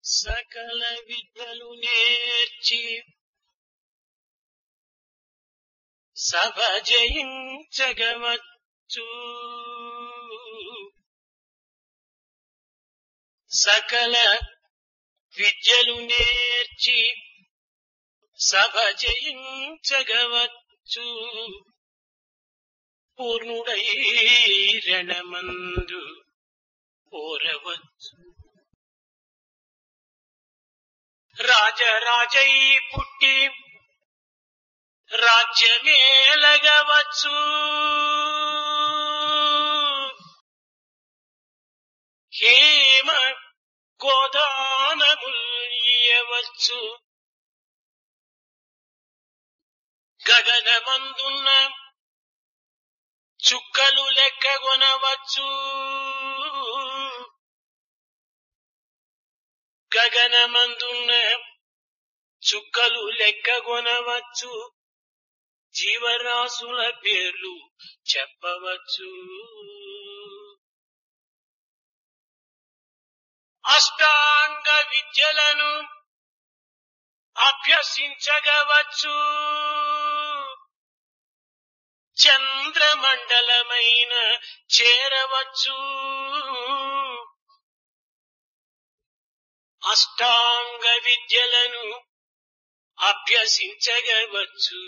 సకల విద్యలు నేర్చి సభ జయించగవచ్చు. సకల విద్యలు నేర్చి సభ జయించగవచ్చు. పూర్ణుడై రణమందు పోరవచ్చు. రాజరాజై పుట్టి రాజ్యమేలగవచ్చు. హేమ గోదానముల్యవచ్చు. గగనమందున్న చుక్కలు లెక్కగొనవచ్చు. గగనమందున్న చుక్కలు లెక్కగొనవచ్చు. జీవరాశుల పేర్లు చెప్పవచ్చు. అష్టాంగ విద్యలను అభ్యసించగవచ్చు. చంద్రమండలమైన చేరవచ్చు. అష్టాంగ విద్యలను అభ్యసించగవచ్చు.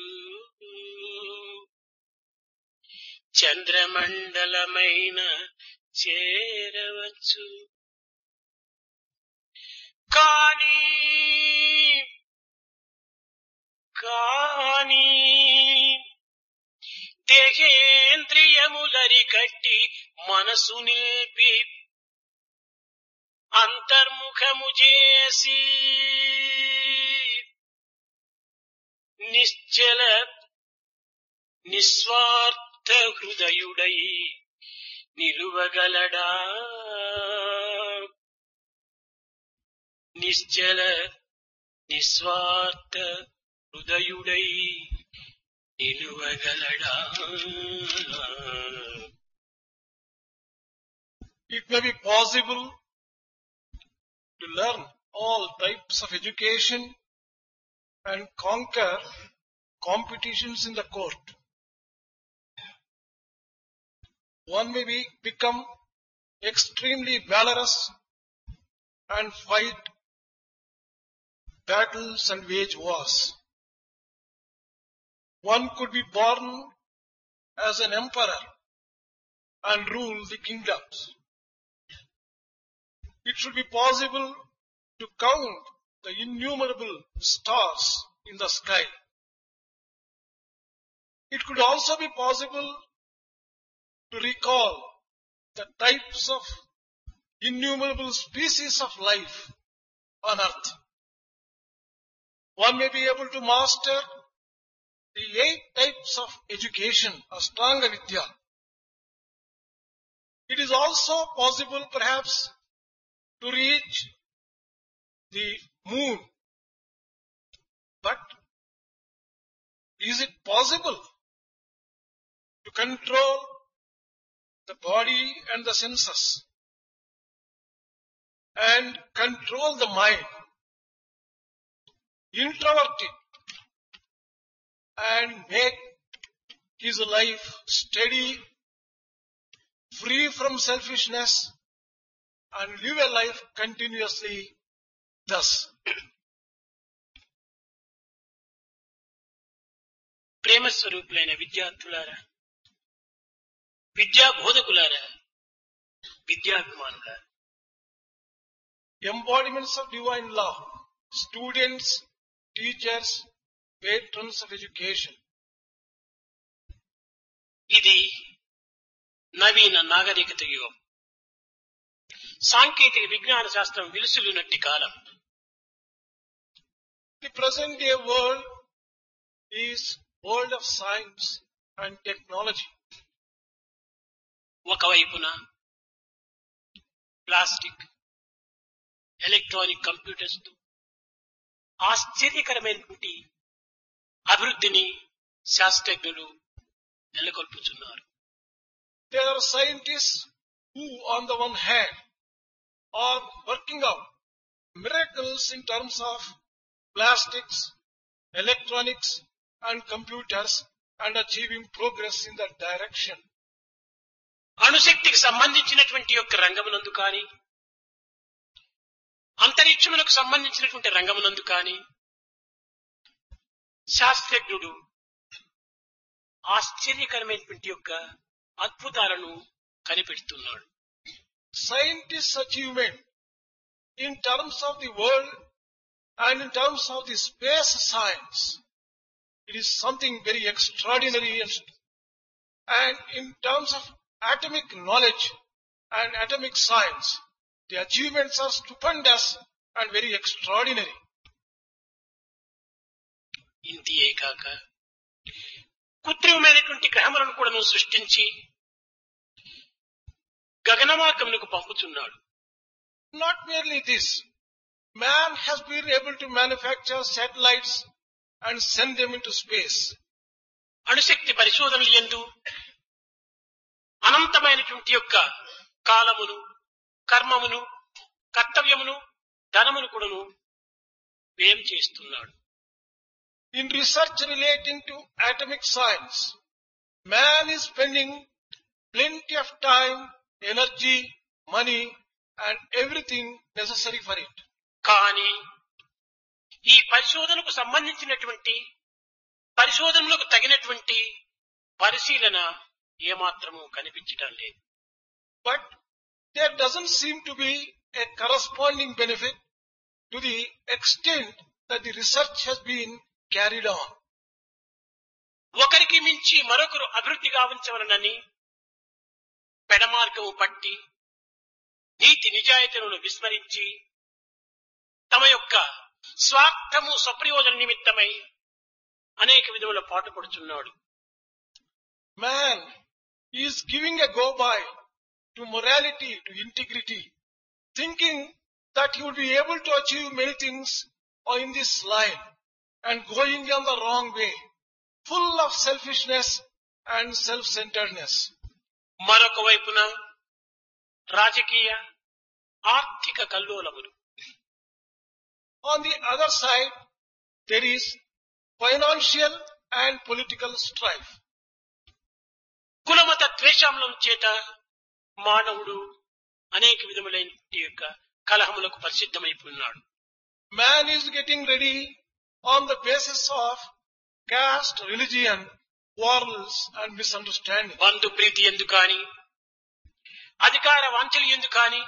చంద్రమండలమైన చేరవచ్చు. కానీ దేహేంద్రియములరికట్టి మనసు నిలిపి అంతర్ముఖము చేసి నిశ్చల నిస్వార్థ హృదయుడై నిలువగలడా. నిశ్చల నిస్వార్థ హృదయుడై నిలువగలడా. It may be possible to learn all types of education and conquer competitions in the court. One may become extremely valorous and fight battles and wage wars. One could be born as an emperor and rule the kingdoms. It should be possible to count the innumerable stars in the sky. It could also be possible to recall the types of innumerable species of life on earth. One may be able to master the 8 types of education, Ashtanga Vidya. It is also possible perhaps to reach the moon. But is it possible to control the body and the senses and control the mind, introvert it and make his life steady, free from selfishness, and live a life continuously thus? ప్రేమ స్వరూపులైన విద్యార్థులారా, విద్యా బోధకులారా, విద్యాభిమానులారా, embodiments of divine love, students, teachers, patrons of education. ఇది నవీన నాగరికత యుగం. సాంకేతిక విజ్ఞాన శాస్త్రం విలుసులునట్టి కాలం. The present day world is world of science and technology. ఒకవైపున plastic, electronic computers తో ఆశ్చర్యకరమైనటువంటి అభివృద్ధిని శాస్త్రజ్ఞులు నెలకొల్పుతున్నారు. There are scientists who on the one hand are working out miraculous obstacles in terms of plastics, electronics and computers and achieving progress in that direction. అణుశక్తికి సంబంధించినటువంటి యొక్క రంగమునందు కానీ, అంతరిక్షములకు సంబంధించినటువంటి రంగమునందు కానీ శాస్త్రజ్ఞుడు ఆశ్చర్యకరమైనటువంటి యొక్క అద్భుతాలను కనిపెడుతున్నాడు. Scientists' achievement in terms of the world and in terms of the space science, it is something very extraordinary, and in terms of atomic knowledge and atomic science, the achievements are stupendous and very extraordinary. ఇంతియే కాక కృత్రిమమైనటువంటి గ్రహములను కూడా సృష్టించి గగన మార్గమునకు పంపుతున్నాడు. Not merely this, man has been able to manufacture satellites and send them into space. అణుశక్తి పరిశోధనలు యందు అనంతమైనటువంటి యొక్క కాలమును, కర్మమును, కర్తవ్యమును, ధనమును కూడాను వ్యయం చేస్తున్నాడు. In research relating to atomic science, man is spending plenty of time, energy, money and everything necessary for it. కానీ ఈ పరిశోధనకు సంబంధించినటువంటి పరిశోధనలకు తగినటువంటి పరిశీలన ఏమాత్రము కనిపించడం లేదు. But there doesn't seem to be a corresponding benefit to the extent that the research has been carried on. ఒకరికి మించి మరొకరు అభివృద్ధి గావించవలనని పెడమార్గము పట్టి నీతి నిజాయితీలను విస్మరించి తమ యొక్క స్వార్థము స్వప్రయోజన నిమిత్తమై అనేక విధముల పాటుపడుచున్నాడు. Man is giving a go-by to morality, to integrity, thinking that he will be able to achieve many things in this line and going on the wrong way, full of selfishness and self-centeredness. మరొక వైపున రాజకీయ ఆర్థిక కల్లోలములు. On the other side, there is financial and political strife. కులమత ద్వేషముల చేత మానవుడు అనేక విధములైన యొక్క కలహములకు ప్రసిద్ధమైపోయినాడు. Man is getting ready on the basis of caste, religion, quarrels and misunderstanding. బంధు ప్రీతి ఎందు కాని, అధికార వాంఛలు ఎందు కాని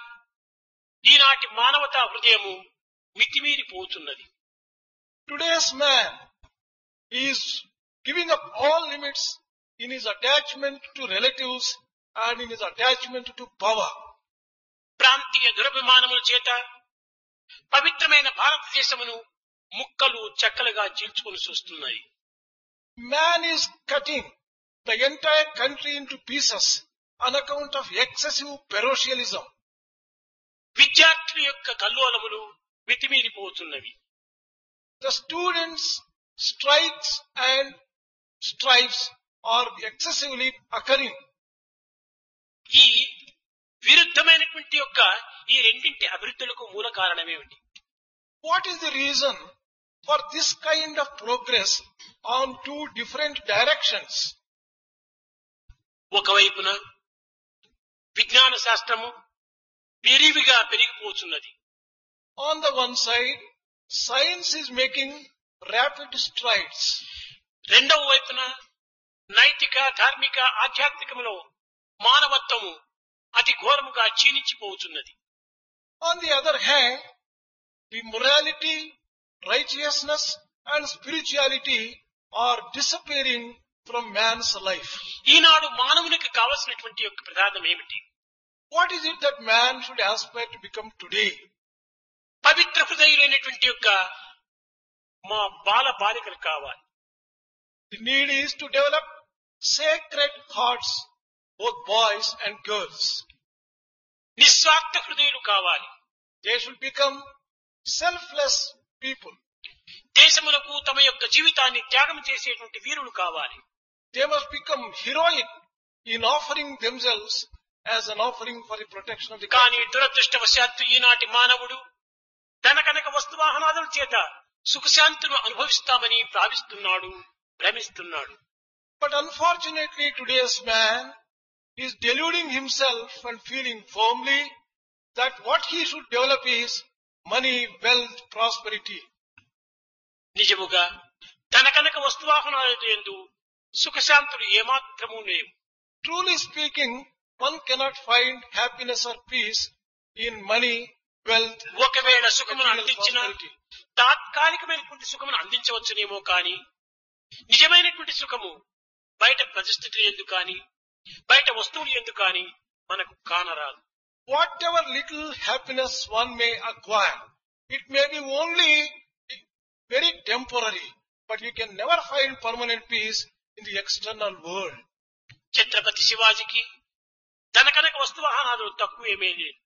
ఈనాటి మానవతా హృదయము మితిమీరిపోతున్నది. Today's man is giving up all limits in his attachment to relatives and in his attachment to power. ప్రాంతీయ దురభిమానముల చేత పవిత్రమైన భారతదేశమును ముక్కలు చెక్కలుగా చీల్చుకొని చూస్తున్నాయి. Man is cutting the entire country into pieces on account of excessive parochialism. విద్యార్థుల యొక్క కల్లోలములు మితిమీరిపోతున్నవి. The students' strikes and strifes are excessively occurring. ఈ విరుద్ధమైనటువంటి యొక్క ఈ రెండింటి అభివృద్ధులకు మూల కారణమేమిటి? What is the reason for this kind of progress on two different directions? ఒకవైపున విజ్ఞాన శాస్త్రము విరివిగా పెరిగిపోతున్నది. On the one side, science is making rapid strides. రెండవ వైపున నైతిక, ధార్మిక, ఆధ్యాత్మికములో మానవత్వము అతి ఘోరముగా క్షీణించిపోతున్నది. On the other hand, the morality, righteousness and spirituality are disappearing from man's life. ఈనాడు మానవునికి కావలసినటువంటి యొక్క ప్రధానం ఏమిటి? What is it that man should aspire to become today? పవిత్ర హృదయులైనటువంటి యొక్క మా బాల బాలికలు కావాలి. The need is to develop sacred hearts, both boys and girls. నిస్వార్థ హృదయులు కావాలి. They should become selfless people. దేశములకు తమ యొక్క జీవితాన్ని త్యాగం చేసేటువంటి వీరులు కావాలి. They must become heroic in offering themselves as an offering for the protection of the కానీ country. దురదృష్టవశాత్తు ఈనాటి మానవుడు ధనకనక వాహనాదుల చేత సుఖశాంతులు అనుభవిస్తామని భావిస్తున్నాడు, భ్రమిస్తున్నాడు. But unfortunately, today's man is deluding himself and feeling firmly that what he should develop is money, wealth, prosperity. నిజముగా తన కనుక వస్తువాహనాలతో యందు సుఖశాంతులు ఏమాత్రమూ లేవు. Truly speaking, one cannot find happiness or peace in money, wealth, ఒకవేళ సుఖమును material అందించిన prosperity. తాత్కాలికమైనటువంటి సుఖమును అందించవచ్చునేమో కాని నిజమైనటువంటి సుఖము బయట పరిస్థితులు ఎందుకు కాని బయట వస్తువులు ఎందుకు కాని మనకు కానరాదు. Whatever little happiness one may acquire, it may be only very temporary, but you can never find permanent peace in the external world. Chhatrapati శివాజీకి తన కనుక వస్తువాహనాలు తక్కువేమీ లేదు.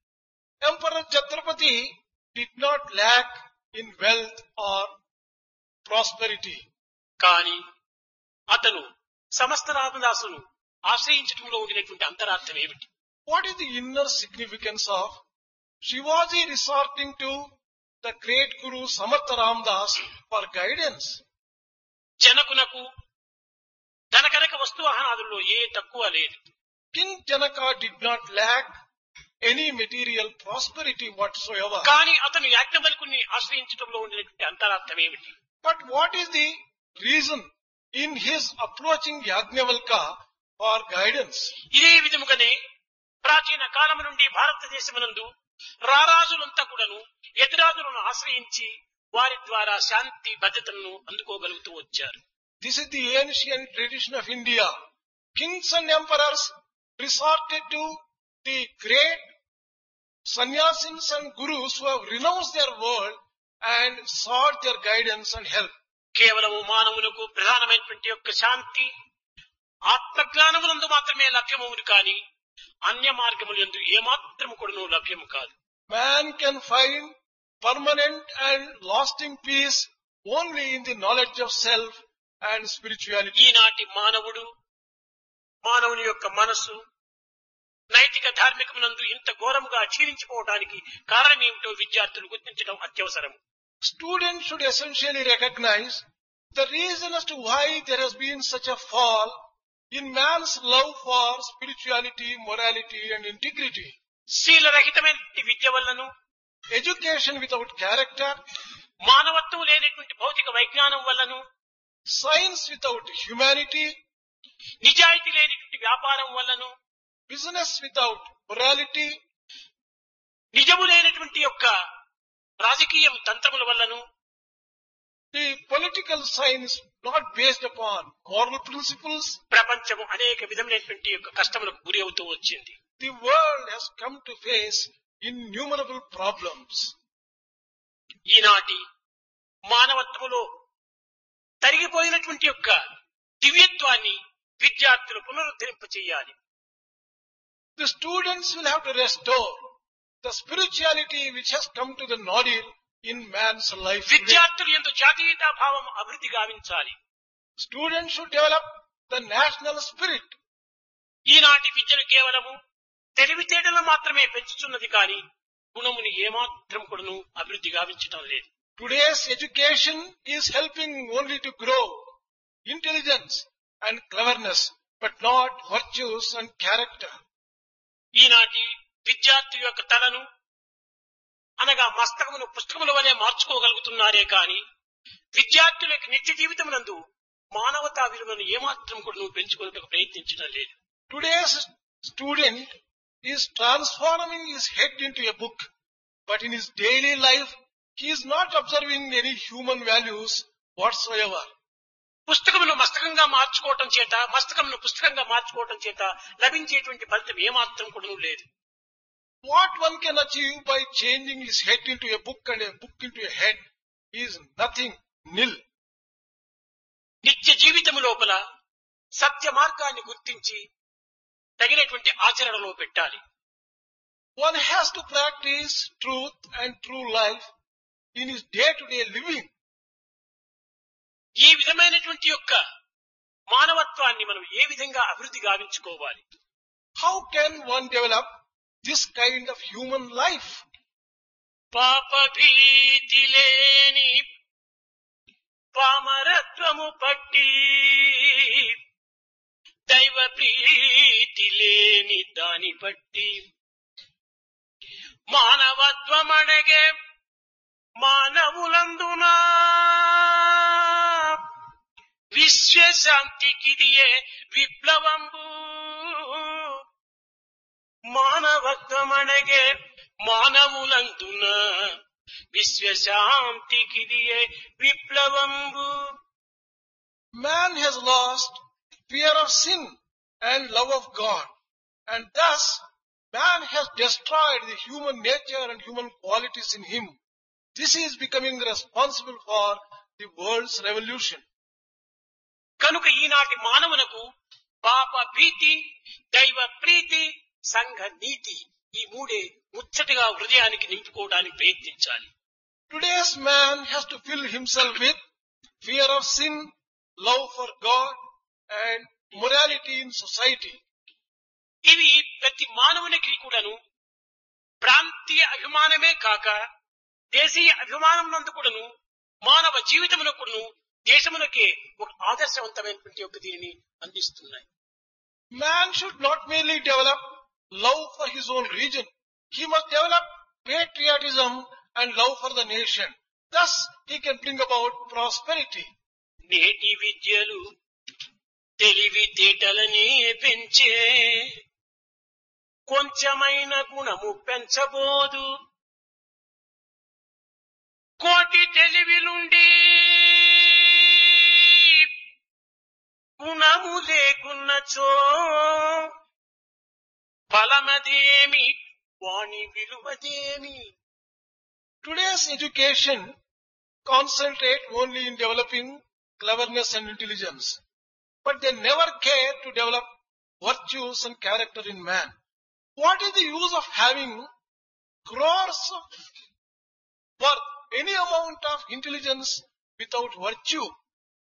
Emperor Chhatrapati did not lack in wealth or prosperity. కాని అతను సమస్త రామదాసును ఆశ్రయించడంలో ఉండినటువంటి అంతరార్థం ఏమిటి? What is the inner significance of Shivaji resorting to the great Guru Samartha Ramdas for guidance? జనకునకు తన కనుక వస్తువాహనాదుల్లో ఏ తక్కువ లేదు. King Janaka did not lack any material prosperity whatsoever. కానీ అతను యాజ్ఞవల్కుని ఆశ్రయించడంలో ఉండినటువంటి అంతరార్థం ఏమిటి? But what is the reason in his approaching Yajnavalka for guidance? ఇదే విధముగానే ప్రాచీన కాలం నుండి భారతదేశమునందు రారాజులంతా కూడాను ఎదురాజులను ఆశ్రయించి వారి ద్వారా శాంతి భద్రతలను అందుకోగలుగుతూ వచ్చారు. This is the ancient tradition of India. Kings and emperors resorted to the great sannyasins and gurus who have renounced their world and sought their guidance and help. కేవలము మానవులకు ప్రధానమైనటువంటి యొక్క శాంతి ఆత్మజ్ఞానమునందు మాత్రమే లభ్యమవును కాని అన్య మార్గములందు ఏమాత్రము కూడాను లభ్యము కాదు. Man can find permanent and lasting peace only in the knowledge of self and spirituality. ఈనాటి మానవుని యొక్క మనసు నైతిక ధార్మికమునందు ఇంత ఘోరముగా క్షీణించిపోవడానికి కారణం ఏమిటో విద్యార్థులు గుర్తించడం అత్యవసరం. Students should essentially recognize the reason as to why there has been such a fall in man's love for spirituality, morality and integrity. శీలరహితమైన Vidya వల్లను, Education without character, మానవత్వం లేనటువంటి భౌతిక వైజ్ఞానం వల్లను, science without humanity, నిజాయితీ లేనటువంటి వ్యాపారం వల్లను, business without morality, నిజము లేనటువంటి యొక్క రాజకీయ తంత్రముల వల్లను, the political science not based upon moral principles, ప్రపంచము అనేక విధమైనటువంటి యొక్క కష్టములకు గురి అవుతూ వచ్చింది. the world has come to face innumerable problems. ఈనాటి మానవత్వములో తరిగిపోయినటువంటి యొక్క దివ్యత్వాన్ని విద్యార్థులు పునరుద్ధరింప చేయాలి. The students will have to restore the spirituality which has come to the nodule in man's life today. విద్యార్థులు యందు జాతీయతా భావం అభివృద్ధి గావించాలి. Students should develop the national spirit. ఈనాటి విద్యను కేవలము తెలివితేటలు మాత్రమే పెంచుతున్నది కానీ గుణముని ఏమాత్రం కూడాను అభివృద్ధి గావించటం లేదు. Today's education is helping only to grow intelligence and cleverness, but not virtues and character. ఈనాటి విద్యార్థి యొక్క తలను అనగా మస్తకమును పుస్తకముల వలె మార్చుకోగలుగుతున్నారే కాని విద్యార్థుల యొక్క నిత్య జీవితమునందు మానవతా విలువను ఏమాత్రం కూడా పెంచుకోవడానికి ప్రయత్నించడం లేదు. Today's student is transforming his head into a book, but in his daily life he is not observing any human values whatsoever. పుస్తకమును మస్తకంగా మార్చుకోవటం చేత, మస్తకమును పుస్తకంగా మార్చుకోవటం చేత లభించేటువంటి ఫలితం ఏమాత్రం కూడా లేదు. What one can achieve by changing his head into a book and a book into a head is nothing, nil. నిత్య జీవితము లోపల సత్య మార్గాన్ని గుర్తించి తగినటువంటి ఆచరణలో పెట్టాలి. One has to practice truth and true life in his day-to-day living. ఈ విధమైనటువంటి యొక్క మానవత్వాన్ని మనం ఏ విధంగా అభివృద్ధి గావించుకోవాలి? How can one develop this kind of human life? పాప భీతి పట్టి మానవత్వమణగే మానవులందున విశ్వశాంతికిదియే విప్లవంబు మానవత్వమణగే మానవులందున విశ్వశాంతికిదియే విప్లవంబు. Man has lost fear of sin and love of God, and thus man has destroyed the human nature and human qualities in him. This is becoming responsible for the world's revolution. కనుక ఈనాటి మానవులకు పాప భీతి, దైవ ప్రీతి, సంఘ నీతి ఈ మూడే ముచ్చటగా హృదయానికి నింపుకోవడానికి ప్రయత్నించాలి. Today's man has to fill himself with fear of sin, love for God, and morality in society. ఇవి ప్రతి మానవునికి కూడాను ప్రాంతీయ అభిమానమే కాక దేశీయ అభిమానం నందు కూడాను మానవ జీవితమునకు కూడాను దేశమునకే ఒక ఆదర్శవంతమైనటువంటి ఒక దీనిని అందిస్తున్నాయి. Man should not merely develop love for his own region. He must develop patriotism and love for the nation. Thus, he can bring about prosperity. నేటి విద్యలు తెలివితేటలని పెంచే కొంచెమైన గుణము పెంచబోదు. కోటి తెలివిలుండి గుణము లేకున్నచో ఫలమదేమి వాణి విలువదేమి. Today's education concentrates only in developing cleverness and intelligence, but they never care to develop virtues and character in man. What is the use of having crores of worth, any amount of intelligence without virtue?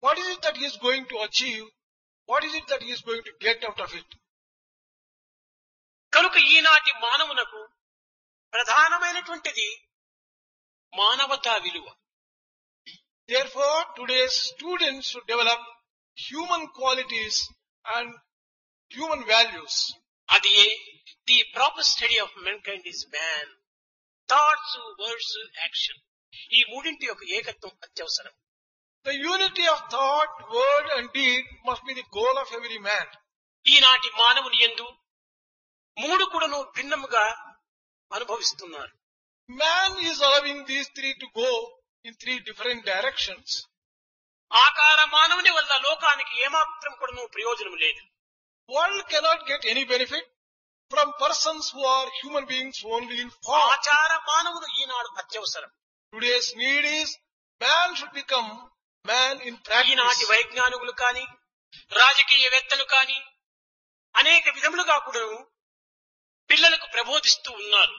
What is it that he is going to achieve? What is it that he is going to get out of it? కనుక ఈనాటి మానవునకు ప్రధానమైనటువంటిది మానవతా విలువ. Therefore, today's students should develop human qualities and human values. అది the proper study of mankind is man. Thoughts, words, action ఈ మూడింటి యొక్క ఏకత్వం అత్యవసరం. The unity of thought, word and deed must be the goal of every man. ఈనాటి మానవుని యందు మూడు కూడాను భిన్నముగా అనుభవిస్తున్నారు. Man is allowing these three to go in three different directions. ఆకార మానవుని వల్ల లోకానికి ఏమాత్రం కూడాను ప్రయోజనం లేదు. World cannot get any benefit from persons who are human beings only in form. ఆచార మానవుడు ఈనాడు అత్యవసరం. Today's need is man should become man in practice. ఈనాటి వైజ్ఞానికులు కానీ రాజకీయవేత్తలు కానీ అనేక విధములుగా కూడాను పిల్లలకు ప్రబోధిస్తూ ఉన్నారు.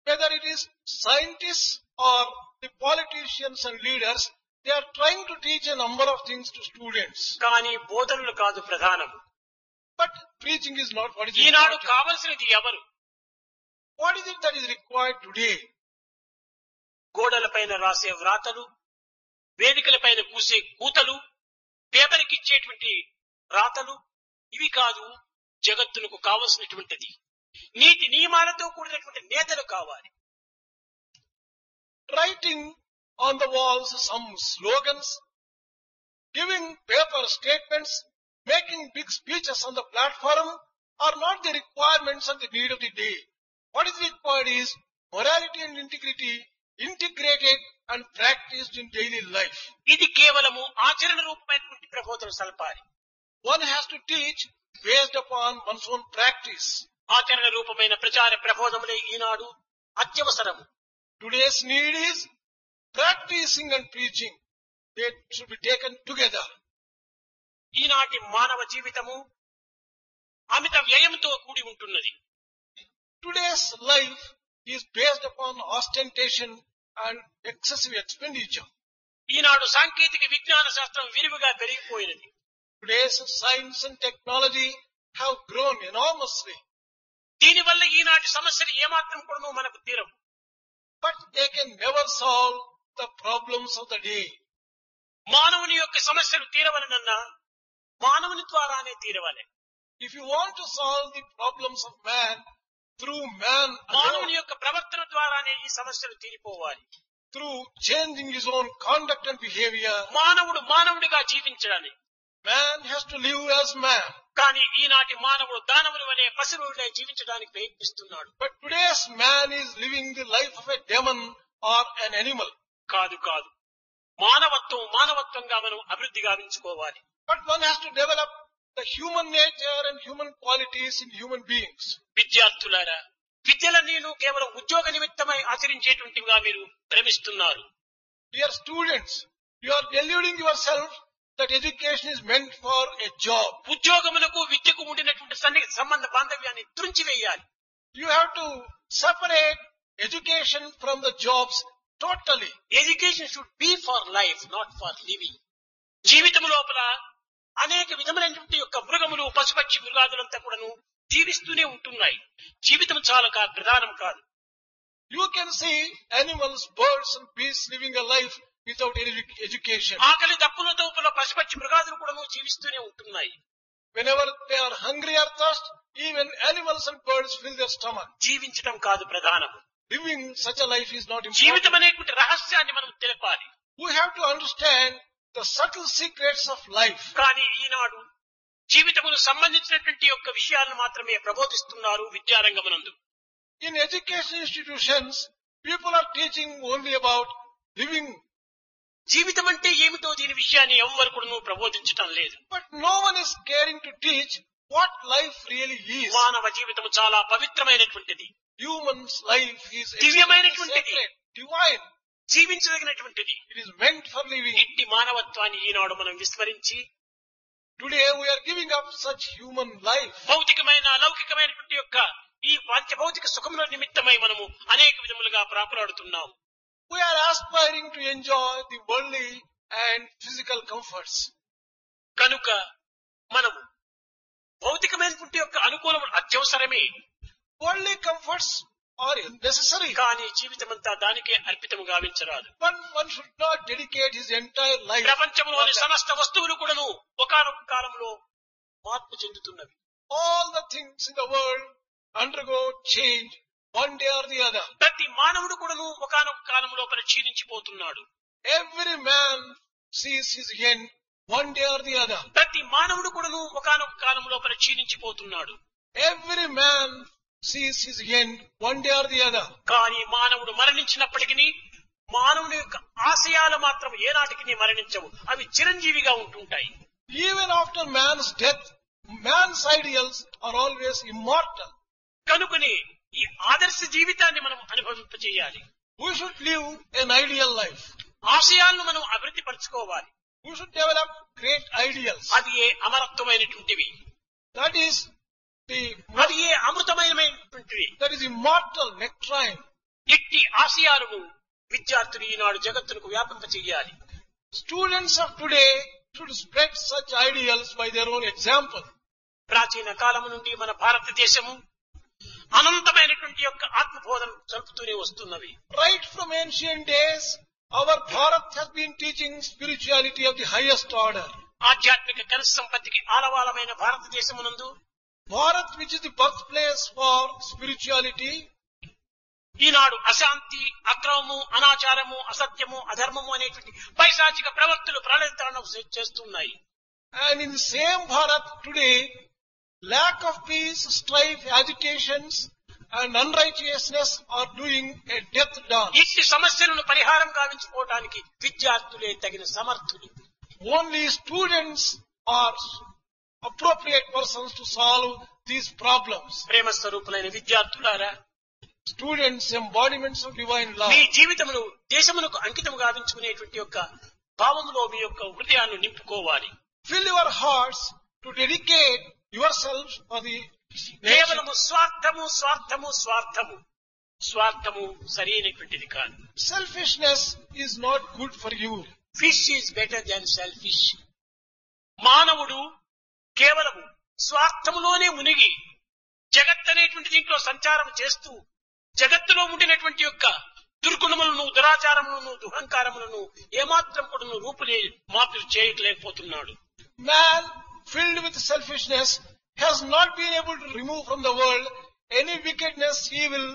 Whether it is scientists or the politicians and leaders, they are trying to teach a number of things to students. కానీ బోధనలు కాదు ప్రధానం. But preaching is not what is Eenadu important. కావలసినది ఎవరు? What is it that is required today? గోడలపైన రాసే వ్రాతలు, వేదికలపైన కూసే కూతలు, పేపర్కి ఇచ్చేటువంటి రాతలు ఇవి కాదు జగత్తునకు కావలసినటువంటిది. నీతి నియమాలతో కూడినటువంటి నేతలు కావాలి. Writing on the walls some slogans, giving paper statements, making big speeches on the platform are not the requirements and the need of the day. What is required is morality and integrity integrated and practiced in daily life. ఇది కేవలము ఆచరణ రూపమైనటువంటి ప్రబోధన సలపాలి. One has to teach based upon one's own practice. ఆచరణ రూపమైన ప్రచార ప్రబోధములే ఈనాడు అత్యవసరము. Today's need is practicing and preaching. They should be taken together. ఈనాటి మానవ జీవితము అమిత వ్యయంతో కూడి ఉంటున్నది. Today's life is based upon ostentation and excessive expenditure. ఈనాడు సాంకేతిక విజ్ఞాన శాస్త్రం విరివిగా పెరిగిపోయినది. Today's science and technology have grown enormously. దీనివల్ల ఈనాటి సమస్యలు ఏమాత్రం కూడా మనకు తీరవు. But they can never solve the problems of the day. మానవుని యొక్క సమస్యలు తీరవలనన్నా మానవుని ద్వారానే తీరవాలి. If you want to solve the problems of man through man మానవుని alone, యొక్క ప్రవర్తన ద్వారానే ఈ సమస్యలు తీరిపోవాలి. through changing his own conduct and behavior, మానవుడు మానవుడిగా జీవించడానికి, man has to live as man. కానీ ఈనాటి మానవుడు దానవులు అనే పశువులే జీవించడానికి ప్రయత్నిస్తున్నాడు. But today's man is living the life of a demon or an animal. కాదు కాదు, మానవత్వంగా మనం అభివృద్ధి గావించుకోవాలి. But one has to develop the human nature and human qualities in human beings. విద్యార్థులారా, విద్యలన్నీను కేవలం ఉద్యోగ నిమిత్తమై ఆచరించేటువంటివిగా మీరు భ్రమిస్తున్నారు. Dear students, you are deluding yourself that education is meant for a job. ఉద్యోగమునకు విద్యకు ఉండినటువంటి సంబంధ బాంధవ్యాన్ని త్రుంచివేయాలి. You have to separate education from the jobs totally. Education should be for life, not for living. జీవితము లోపల అనేక విధములైనటువంటి యొక్క మృగములు, పశుపక్షి మృగాదులంతా కూడాను జీవిస్తూనే ఉంటున్నాయి. జీవితం చాలా ప్రధానం కాదు. You can see animals, birds and beasts living a life without any education. ఆకలి దప్పులతో పశుపక్షి మృగాదులు కూడాను జీవిస్తూనే ఉంటున్నాయి. Whenever they are hungry or thirst, even animals and birds fill their stomach. జీవించడం కాదు ప్రధానము. Living such a life is not జీవితం important. అనేటువంటి రహస్యాన్ని మనం తెలపాలి. We have to understand the subtle secrets of life. కానీ ఈనాడు జీవితమును సంబంధించినటువంటి యొక్క విషయాలను మాత్రమే ప్రబోధిస్తున్నారు విద్యారంగమునందు. In education institutions, people are teaching only about living. జీవితం అంటే ఏమిటో దీని విషయాన్ని ఎవ్వరు కూడా ప్రబోధించటం లేదు. But no one is caring to teach what life really is. మానవ జీవితం చాలా పవిత్రమైనటువంటిది, Human's life is దివ్యమైనటువంటిది, sacred, divine. జీవించదగినటువంటిది. It is meant for living. ఇట్టి మానవత్వాన్ని ఈనాడు మనం విస్మరించి Today we are giving up such human life. భౌతికమైన లౌకికమైనటువంటి యొక్క ఈ పంచభౌతిక సుఖముల నిమిత్తమై మనము అనేక విధములుగా ప్రాకులాడుతున్నాం. We are aspiring to enjoy the worldly and physical comforts. కనుక మనము భౌతికమైనటువంటి యొక్క అనుకూలం అత్యవసరమే, Worldly comforts are necessary. కానీ జీవితమంతా దానికే అర్పితము గావించరాదు. One should not dedicate his entire life. ప్రపంచంలోని సమస్త వస్తువులు కూడాను ఒకానొక కాలంలో మార్పు చెందుతున్నవి. All the things in the world undergo change one day or the other. ప్రతి మానవుడు కూడాను ఒకానొక కాలంలో క్షీణించిపోతున్నాడు. Every man sees his end one day or the other. ప్రతి మానవుడు కూడాను ఒకానొక కాలంలో క్షీణించిపోతున్నాడు. Every man sees his end one day or the other. కానీ మానవుడు మరణించినప్పటికీ మానవుని యొక్క ఆశయాలు మాత్రం ఏనాటికి మరణించవు, అవి చిరంజీవిగా ఉంటుంటాయి. Even after man's death, man's ideals are always immortal. కనుకని ఈ ఆదర్శ జీవితాన్ని మనం అనుభవింపచేయాలి. We should live an ideal life. ఆశయాలను మనం అభివృద్ధి పరచుకోవాలి. We should develop great ideals. అది ఏ అమరత్వమైనటువంటివి, That is అది ఏ అమృతమైనటువంటివి. that is immortal, nectarine. ఇట్టి ఆశయాలను విద్యార్థులు ఈనాడు జగత్తుకు వ్యాపింపచేయాలి. Students of today should spread such ideals by their own example. ప్రాచీన కాలము నుండి మన భారతదేశము అనంతమైనటువంటి యొక్క ఆత్మబోధన జరుపుతూనే వస్తున్నవి. Right from ancient days, our Bharat has been teaching spirituality of the highest order. ఆధ్యాత్మిక కనస సంపత్తికి ఆలవాలమైన భారతదేశమునందు Bharat, which is the birthplace for spirituality, ఈనాడు అశాంతి, అక్రమము, అనాచారము, అసత్యము, అధర్మము అనేటువంటి పైశాచిక ప్రవృత్తులు ప్రళయతాండవం చేస్తున్నాయి. and in the same Bharat today, lack of peace, strife, agitations and unrighteousness are doing a death dance. ఇట్టి సమస్యలను పరిహారం గావించుకోవడానికి విద్యార్థులే తగిన సమర్థులు. Only students are appropriate persons to solve these problems. ప్రేమ స్వరూపులైన విద్యార్థులారా, Students, embodiments of divine love. మీ జీవితమును దేశమునకు అంకితము గావించుకునేటువంటి యొక్క భావములో మీ యొక్క హృదయాన్ని నింపుకోవాలి. Fill your hearts to dedicate yourselves for the nation. కేవలము స్వార్థము స్వార్థము స్వార్థము స్వార్థము సరైనటువంటిది కాదు. Selfishness is not good for you. Fish is better than selfish. మానవుడు కేవలము స్వార్థములోనే మునిగి జగత్ అనేటువంటి దీంట్లో సంచారం చేస్తూ జగత్తులో ఉండినటువంటి యొక్క దుర్గుణములను, దురాచారములను, దుహంకారములను ఏమాత్రం కూడా రూపులే మార్పులు చేయలేకపోతున్నాడు. Man, filled with selfishness, has not been able to remove from the world any wickedness, evil,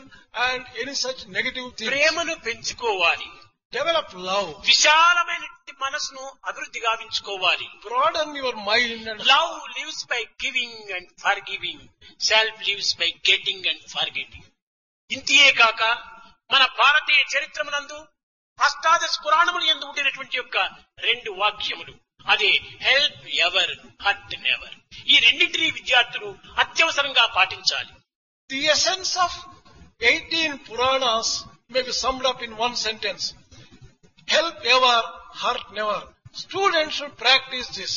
and any such negative things. ప్రేమను పెంచుకోవాలి. Develop love. విశాలమైనటువంటి మనసును అభివృద్ధి గావించుకోవాలి. Broaden your mind and love lives by giving and forgiving. Self lives by getting and forgetting. ఇంతియే కాక మన భారతీయ చరిత్రమునందు అష్టాదశ పురాణములు యందు ఉండినటువంటి యొక్క 2 వాక్యములు, అదే హెల్ప్ ఎవర్ హర్ట్ నెవర్. ఈ రెండింటినీ విద్యార్థులు అత్యవసరంగా పాటించాలి. the essence of 18 Puranas may be summed up in one sentence. Help ever, hurt never. Students should practice this.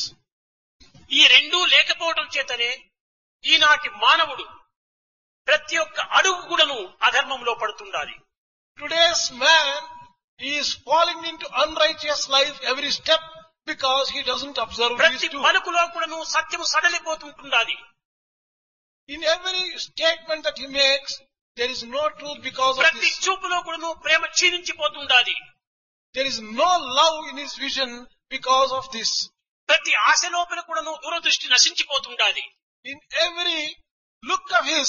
ఈ రెండూ లేకపోవడం చేతనే ఈనాటి మానవుడు ప్రతి ఒక్క అడుగు కూడాను అధర్మంలో పడుతుండాలి. Today's man is falling into unrighteous life every step because he doesn't observe ప్రతి these two. పలుకులో కూడాను సత్యము సడలిపోతుంటుండాలి. In every statement that he makes, there is no truth because of ప్రతి this. చూపులో కూడాను ప్రేమ క్షీణించిపోతుండాలి. There is no love in his vision because of this. ప్రతి ఆశ లోపల కూడాను దూరదృష్టి నశించిపోతుండాలి. In every look of his,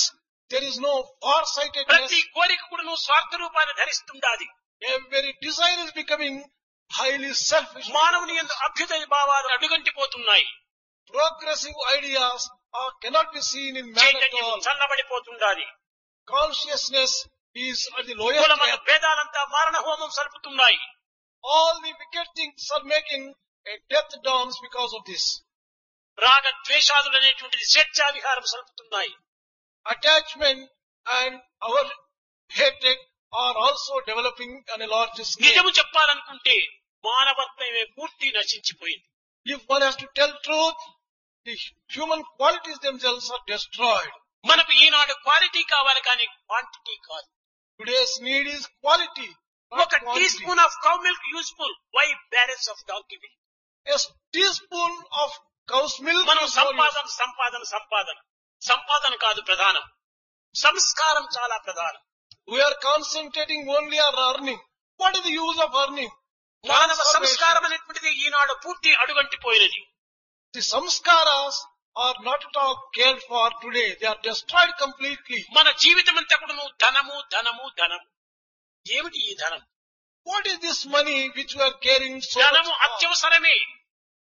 there is no farsightedness. ప్రతి కోరిక కూడాను స్వార్థ రూపాన్ని ధరిస్తుండాలి. Every desire is becoming highly selfish. మానవుని యందు అభ్యుదయ భావాలు అడుగంటిపోతున్నాయి. Progressive ideas cannot be seen in man at చైతన్యం all. చల్లబడిపోతుండాలి. Consciousness is at the lowest కులమత ebb. భేదాలంతా మారణ హోమం సలుపుతున్నాయి. All the wicked things are making a death dance because of this. రాగ ద్వేషాదులు అనేటువంటిది స్వేచ్ఛా విహారం సలుపుతున్నాయి. Attachment and our hatred are also developing on a large scale. నిజము చెప్పాలనుకుంటే మానవత్వమే పూర్తి నశించిపోయింది. If one has to tell truth, the human qualities themselves are destroyed. మనకు ఈనాడు quality కావాలి కానీ క్వాంటిటీ కాదు. Today's need is quality, not ఒక tea quantity. Spoon of cow milk useful, why balance of donkey milk. A teaspoon of cow's milk మనం is more useful. సంపాదన కాదు ప్రధానం, సంస్కారం చాలా ప్రధానం. We are concentrating only on earning. What is the use of earning? మానవ సంస్కారం అనేటువంటిది ఈనాడు పూర్తి అడుగంటిపోయినది. The samskaras are not at all cared for today. They are destroyed completely. మన జీవితం అంతా కూడా ధనము ధనము ధనము. ఏమిటి ఈ ధనం? What is this money which we are caring so ధనము much for? అత్యవసరమే,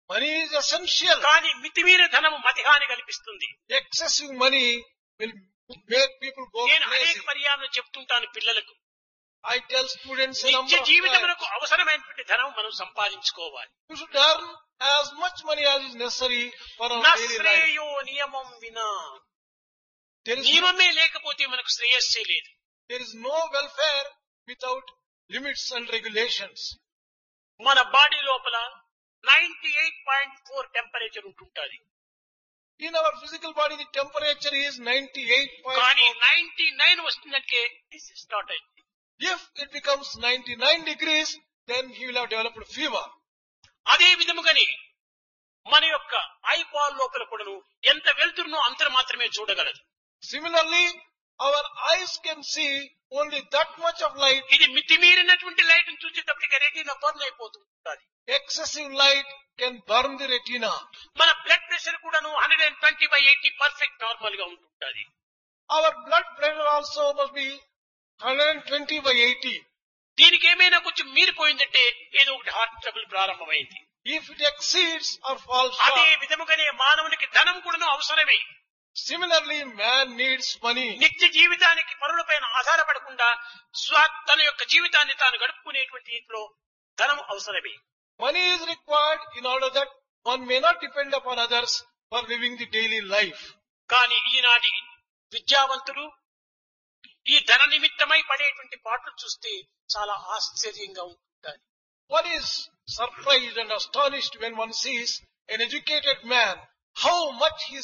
Money is essential. కానీ మితిమీరిన ధనము మతిహాని కల్పిస్తుంది. Excessive money will make people go నేను crazy. అనేక పర్యాలు చెప్తుంటాను పిల్లలకు, I tell students a నిత్య number of జీవితమునకు times, అవసరమైనటువంటి ధనం మనం సంపాదించుకోవాలి. you should earn as much money as is necessary for our daily life. నశ్రేయో నియమం వినా. There is, నియమమే లేకపోతే మనకు శ్రేయస్సే లేదు. there is no welfare without limits and regulations. మన బాడీ లోపల 98.4 temperature ఉంటుంటది. In our physical body, the temperature is 98.4. కానీ 99 వస్తుందంటే this is not it. If it becomes 99 degrees, then he will have developed fever. అదే విధముగానే మన యొక్క eyeball లోపల కూడాను ఎంత వెళ్తున్నో అంత మాత్రమే చూడగలదు. Similarly, our eyes can see only that much of light. ఇది మితిమీరినటువంటి లైట్ చూసేటప్పటికి రెటీనా బర్న్ అయిపోతుంది. Excessive light can burn the retina. మన బ్లడ్ ప్రెషర్ కూడాను 120/80 పర్ఫెక్ట్ నార్మల్ గా ఉంటుంటది. Our blood pressure also must be 120/80. దీనికి ఏమైనా కొంచెం మీరిపోయిందంటే ఏదో ఒకటి హార్ట్ ట్రబుల్ ప్రారంభమైంది. If it exceeds or falls అదే short, విధముగానే మానవునికి ధనం కూడాను అవసరమే. similarly man needs money. నిత్య జీవితానికి పరులపైన ఆధారపడకుండా తన యొక్క జీవితాన్ని తాను గడుపుకునేటువంటి రీతిలో ధనం అవసరమే. Money is required in order that one may not depend upon others for living the daily life. కానీ ఈనాటి విద్యావంతులు ఈ ధన నిమిత్తమై పడేటువంటి పాటలు చూస్తే చాలా ఆశ్చర్యంగా ఉంటుంది. One is surprised and astonished when one sees an educated man, how much he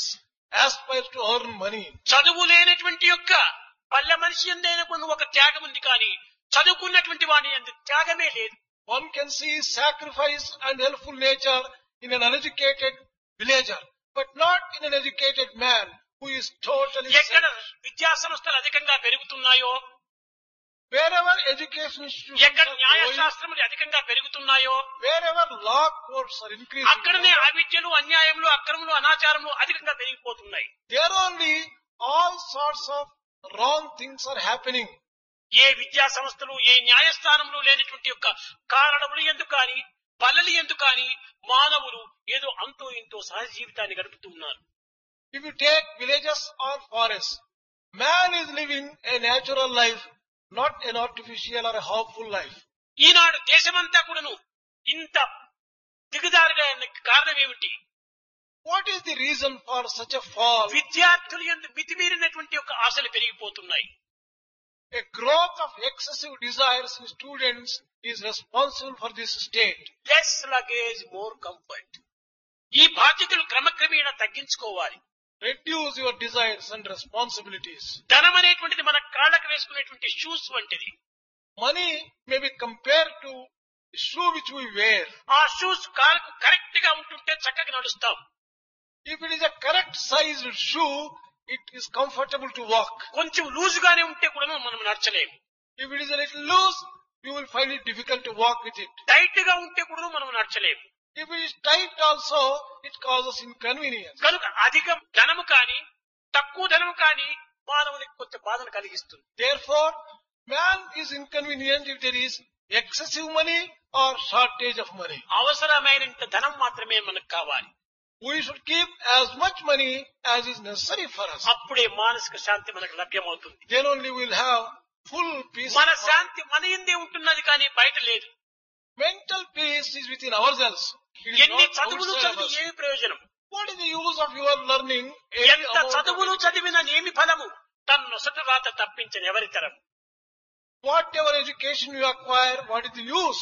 aspires to earn money. చదువు లేనటువంటి యొక్క పల్లె మనిషి ఎందైనా కొన్ని ఒక త్యాగం ఉంది, కానీ చదువుకున్నటువంటి వాని అంత త్యాగమే లేదు. One can see sacrifice and helpful nature in an uneducated villager, but not in an educated man who is totally ఎక్కడ selfish. విద్యా సంస్థలు అధికంగా పెరుగుతున్నాయో Wherever education institutions ఎక్కడ are growing, న్యాయశాస్త్రములు అధికంగా పెరుగుతున్నాయో wherever law courts are increasing, అక్కడనే అవిద్యలు, అన్యాయములు, అక్రమములు, అనాచారములు అధికంగా పెరిగిపోతున్నాయి. there only all sorts of wrong things are happening. ఏ విద్యా సంస్థలు, ఏ న్యాయస్థానములు లేనటువంటి యొక్క కారణములు ఎందుకు కానీ, బలలు ఎందుకు కానీ మానవులు ఏదో అంతో ఇంతో సహజ జీవితాన్ని గడుపుతున్నారు. If you take villages or forests, man is living a natural life, not an artificial or a harmful life. ఈనాడు దేశమంతా కూడాను ఇంత దిగజారుగా కారణం ఏమిటి? What is the reason for such a fall? విద్యార్థులు యందు మితిమీరినటువంటి యొక్క ఆశలు పెరిగిపోతున్నాయి. A growth of excessive desires in students is responsible for this state. Less luggage more comfort. ఈ బాధ్యతలు క్రమక్రమేణా తగ్గించుకోవాలి. Reduce your desires and responsibilities. ధనం అనేటువంటిది మన కాళ్ళకు వేసుకునేటువంటి షూస్ వంటిది. Money may be compared to the shoe which we wear. ఆ shoes కాళ్ళకు కరెక్ట్ గా ఉంటుంటే చక్కగా నడుస్తాం. If it is a correct sized shoe, it is comfortable to walk. కొంచెం లూజ్ గానే ఉంటే కూడా మనం నడచలేము. If it is a little loose, you will find it difficult to walk with it. Tight గా ఉంటే కూడా మనం నడచలేము. If it is tight also, it causes inconvenience. కనుక అధిక ధనము కానీ తక్కువ ధనము కానీ మానవునికి కొంత బాధను కలిగిస్తుంది. Therefore, man is inconvenient if there is excessive money or shortage of money. అవసరమైనంత ధనం మాత్రమే మనకు కావాలి. We should keep as much money as is necessary for us. అప్పుడే మానసిక శాంతి మనకు లభ్యమవుతుంది. Then only we will have full peace. మన of mind. శాంతి మన యందే ఉంటున్నది కానీ బయట లేదు. Mental peace is within ourselves. It is ఎన్ని not చదువులు outside of చదివి us. ఏమి ప్రయోజనం? What is the use of your learning? Any ఎంత amount of చదువులు education? చదివిన ఏమి ఫలము? తన్నొసట రాత తప్పించని ఎవరి తరం. Whatever education you acquire, what is the use?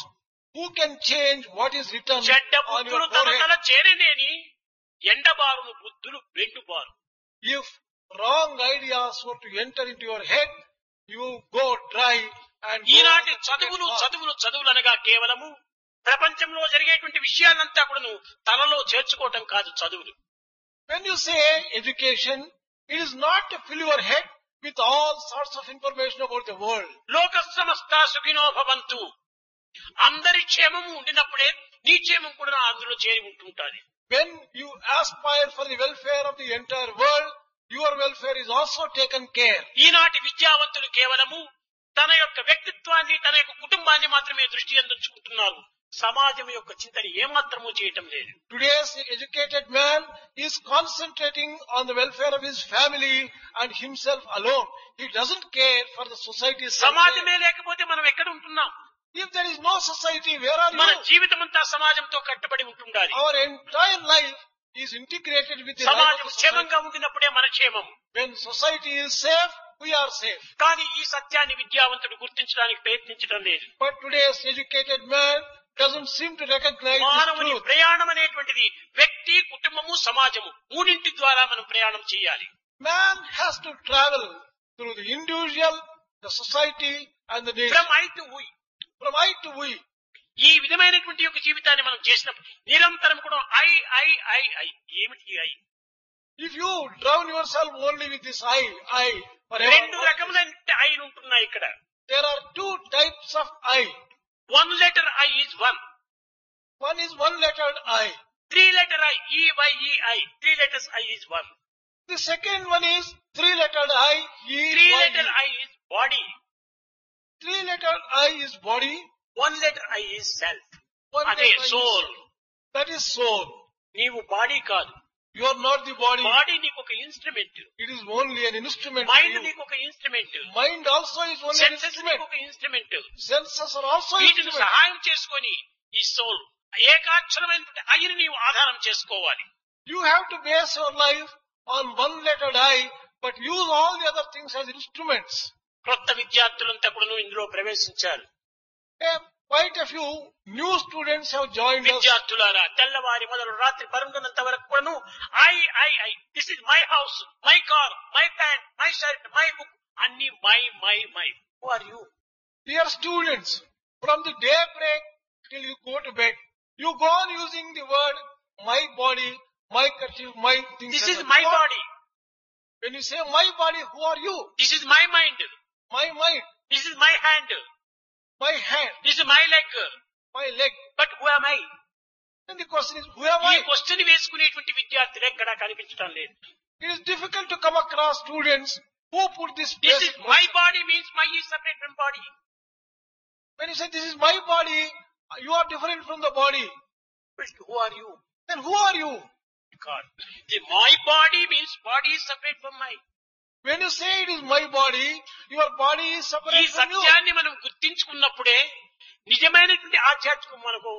Who can change what is written చెడ్డ on బుద్ధులు your తన forehead? తల చేరనేని ఎండబారును బుద్ధులు వెండుబారు. If wrong ideas were to enter into your head, you go dry and go ఈనాటి on the చదువులు path. చదువులు చదువులు అనగా కేవలము ప్రపంచంలో జరిగేటువంటి విషయాలంతా కూడాను తలలో చేర్చుకోవటం కాదు చదువులు. When you say education, it is not to fill your head with all sorts of information about the world. లోక సమస్త సుఖినో భవంతు. అందరి క్షేమము ఉండినప్పుడే నీ క్షేమం కూడా అందులో చేరి ఉంటుంటాది. When you aspire for the welfare of the entire world, your welfare is also taken care. ఈనాటి విద్యావంతులు కేవలము తన యొక్క వ్యక్తిత్వాన్ని, తన యొక్క కుటుంబాన్ని మాత్రమే దృష్టి అందించుకుంటున్నారు. సమాజం యొక్క చింతన ఏమాత్రమూ చేయటం లేదు. Today's educated man is concentrating on the welfare of his family and himself alone. He doesn't care for the society's welfare. సమాజమే లేకపోతే మనం ఎక్కడ ఉంటున్నాం? If there is no society, where are మన you? జీవితం అంతా సమాజంతో కట్టుబడి ఉంటుండాలి. Our entire life is integrated with the life of సమాజం the society. క్షేమంగా ఉండినప్పుడే మన క్షేమం. When society is safe, we are safe. కానీ ఈ సత్యాన్ని విద్యావంతుడు గుర్తించడానికి ప్రయత్నించడం లేదు. But today's educated man doesn't seem to recognize this మానవుని truth. ప్రయాణం అనేటువంటిది వ్యక్తి, కుటుంబము, సమాజము మూడింటి ద్వారా మనం ప్రయాణం చేయాలి. Man has to travel through the individual, the society and the nation. From I to we. From I to we. ఈ విధమైనటువంటి యొక్క జీవితాన్ని మనం చేసినప్పుడు నిరంతరం కూడా ఐ ఐ ఐ ఐ ఏమిటి I? If you drown yourself only with this I, forever, రెండు రకములైన ఐలు ఉంటున్నాయి ఇక్కడ. there are two types of I. One letter I is one. One is one-lettered I. Three letter I EYEI. Three letters I is one. The second one is three-lettered I, three letter E-Y-E. I is body. Three-lettered I is body. One letter I is self. One అదే letter I is soul. soul. That is soul. నీవు body కాదు. You are not the body. Body నీకు ఒక instrument. It is only an instrument for mind you. నీకు ఒక instrument. Mind also is only an senses instrument. నీకు ఒక instrument. Senses are also వీటిని instruments. సహాయం చేసుకొని ఈ సోల్ ఏకాక్షరమైనటువంటి ఐని నీవు ఆధారం చేసుకోవాలి. You have to base your life on one-lettered I, but use all the other things as instruments. క్రొత్త విద్యార్థులంతా కూడా ఇందులో ప్రవేశించారు. Quite a few new students have joined us. విద్యార్థులారా, తెల్లవారి మొదలు రాత్రి పరుండునంత వరకు కూడాను I this is my house, my car, my pant, my shirt, my book అన్ని my. Who are you? Dear students, from the daybreak till you go to bed, you go on using the word my body, my kerchief, my things. This like is that. My body. When you say my body, who are you? This is my mind. My mind. This is my hand, my hand, this is my leg, my leg. But who am I? Then the question is, who am ఈ I? Question వేసుకునేటువంటి విద్యార్థులు ఎక్కడా కనిపించడం లేదు. It is difficult to come across students who put this This basic is my question. body means my is separate from body. When you say this is my body, you are different from the body. But who are you? Then who are you? God. The my body means body is separate from my. When you say it is my body, your body is ఈ separate from you. సత్యాన్ని మనం గుర్తించుకున్నప్పుడే నిజమైనటువంటి ఆధ్యాత్మికం మనకు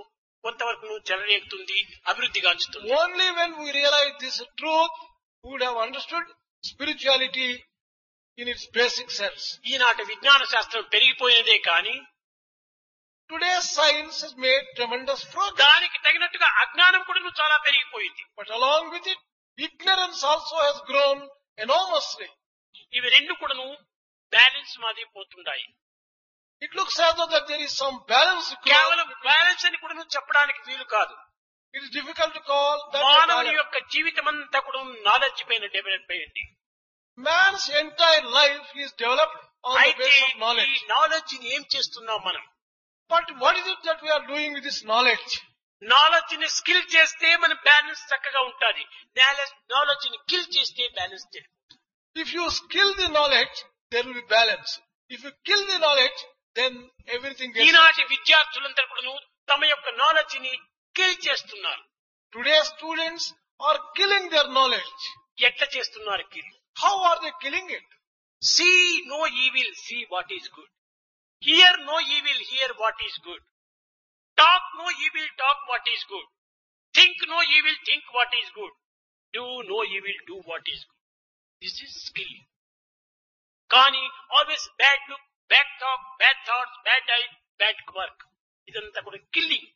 కొంతవరకు చెలరేగుతుంది, అభివృద్ధి గాంచుతుంది. Only when we realize this truth, we would have understood spirituality in its basic sense. ఈనాటి విజ్ఞాన శాస్త్రం పెరిగిపోయినదే కానీ Today's science has made tremendous progress. దానికి తగినట్టుగా అజ్ఞానం కూడా చాలా పెరిగిపోయింది. But along with it, ignorance also has grown enormously. ఇవి రెండు కూడాను బ్యాలెన్స్ మాది పోతుంటాయి. It looks as though that there is some balance. కేవలం బ్యాలెన్స్ అని కూడా చెప్పడానికి వీలు కాదు. It is difficult to call that a మానవుని balance. యొక్క జీవితం అంతా కూడా నాలెడ్జ్ పైన డెవలప్ అయ్యింది. Man's entire life is developed on the అయితే basis of ఈ knowledge. నాలెడ్జ్ ని ఏం చేస్తున్నాం మనం? But what is it that we are doing with this knowledge? Knowledge ని స్కిల్ చేస్తే మన బ్యాలెన్స్ చక్కగా ఉంటుంది. నాలెడ్జ్ ని కిల్ చేస్తే బ్యాలెన్స్ తెలియదు. If you skill the knowledge, there will be balance. If you kill the knowledge, then everything gets. ఈనాటి విద్యార్థులందరూ కూడా తమ యొక్క నాలెడ్జ్ ని కిల్ చేస్తున్నారు. Today's students are killing their knowledge. ఎట్లా చేస్తున్నారు kill? How are they killing it? See no evil, see what is good. Hear no evil, hear what is good. Talk no evil, talk what is good. Think no evil, think what is good. Do no evil, do what is good. This is skill. కానీ always bad look, bad talk, bad thoughts, bad I, bad work, ఇదంతా కూడా killing.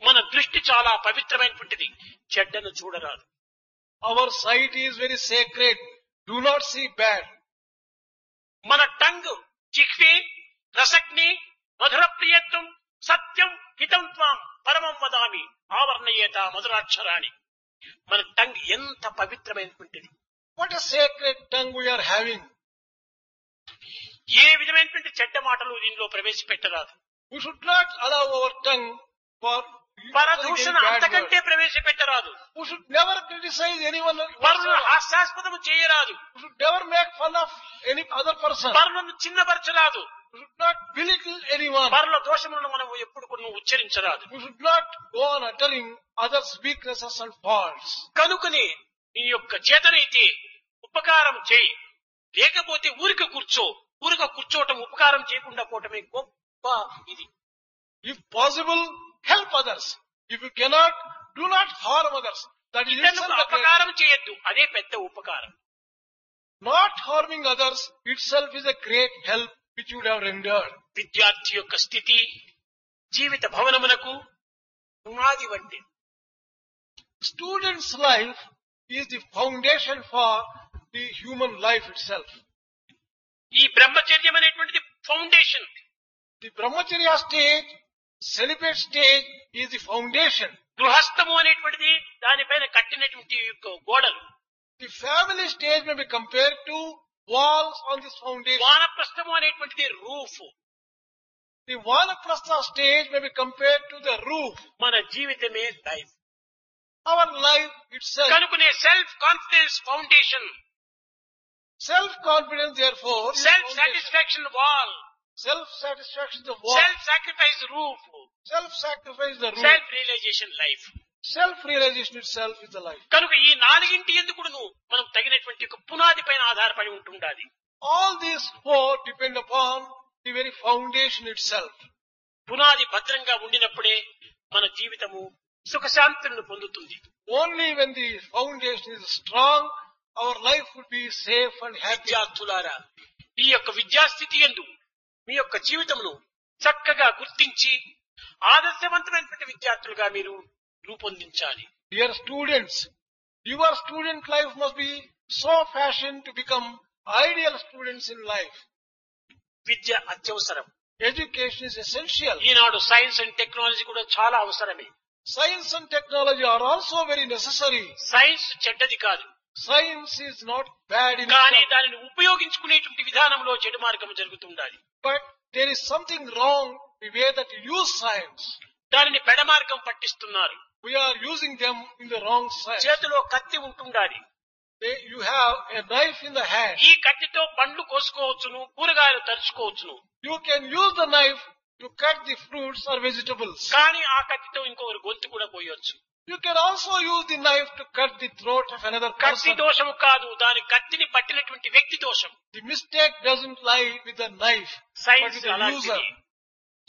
మన దృష్టి చాలా పవిత్రమైనటువంటిది, చెడ్డను చూడరాదు. Our sight is very sacred. Do not see bad. మన tongue జిహ్వే రసగ్ని మధుర ప్రియత్వం సత్యం హితం త్వాం పరమం వదామి ఆవర్ణయేత మధురాక్షరాణి. మన టంగ్ ఎంత పవిత్రమైనటువంటిది. What a sacred tongue we are having. ఏ విధమైనటువంటి చెడ్డ మాటలు దీనిలో ప్రవేశపెట్టరాదు. We should not allow our tongue for పరదూషణ bad అంతకంటే words. ప్రవేశపెట్టరాదు. We should never criticize anyone. పరులను హాస్యాస్పదము చేయరాదు. We should never make fun of any other person. పరులను చిన్నపరచరాదు. We should not belittle anyone. పరుల దోషములను మనం ఎప్పుడు కూడా ఉచ్చరించరాదు. We should not go on uttering others' weaknesses and faults. కనుకనే నీ యొక్క చేతనైతే ఉపకారం చేయి, లేకపోతే ఊరిక కూర్చో. ఊరిక కూర్చోవటం ఉపకారం చేయకుండా పోవటమే గొప్ప ఇది. If possible, help others. If you cannot, do not harm others. That is ఇతరులకు itself a great. అపకారం చేయొద్దు, అదే పెద్ద ఉపకారం. Not harming others itself is a great help which you would have rendered. విద్యార్థి యొక్క స్థితి జీవిత భవనమునకు పునాది వంటి. Student's life is the foundation for the human life itself. ఈ బ్రహ్మచర్యం అనేటువంటిది foundation. The brahmacharya stage, celibate stage is the foundation. గృహస్థము అనేటువంటిది దానిపైన కట్టినటువంటి యొక్క గోడలు. The family stage may be compared to walls on this foundation. వానప్రస్థము అనేటువంటిది roof. The vanaprastha stage may be compared to the roof. మన జీవితమే లైఫ్. Our life itself. కనుకనే self confidence foundation, Self-confidence therefore is self foundation. Satisfaction wall, Self-satisfaction is the wall. Self sacrifice roof, Self-sacrifice is the roof. Self realisation life. Self-realization itself is the life. కనుక ఈ నాలుగింటి ఎందుకును మనం తగినటువంటి ఒక పునాది పైన ఆధారపడి ఉంటుండాలి. All these four depend upon the very foundation itself. పునాది భద్రంగా ఉండినప్పుడే మన జీవితము సుఖశాంతులను పొందుతుంది. Only when the foundation is strong, our life would be safe and happy. విద్యార్థులారా, ఈ యొక్క విద్యాస్థితి యందు మీ యొక్క జీవితమును చక్కగా గుర్తించి ఆదర్శవంతమైనటువంటి విద్యార్థులుగా మీరు రూపొందించాలి. Dear students, your student life must be so fashioned to become ideal students in life. విద్య అత్యవసరం. Education is essential. Eenadu science and technology కూడా చాలా అవసరమే. Science and technology are also very necessary. Science చెడ్డది కాదు. Science is not bad in కానీ itself, దానిని ఉపయోగించుకునేటువంటి విధానంలో చెడు మార్గం జరుగుతుండాలి. but there is something wrong the way that you use science. దానిని పెడమార్గం పట్టిస్తున్నారు. We are using them in the wrong side. చేతిలో కత్తి ఉంటుండాలి. You have a knife in the hand. ఈ కత్తితో పండ్లు కోసుకోవచ్చును, కూరగాయలు తరుచుకోవచ్చును. You can use the knife to cut the fruits or vegetables. కానీ ఆ కత్తితో ఇంకొకరు గొంతు కూడా పోయొచ్చు. You can also use the knife to cut the throat of another కత్తి person. దోషము కాదు, దాని కత్తిని పట్టినటువంటి వ్యక్తి దోషం. The mistake doesn't lie with the knife, but science with the అలాంటిది. user.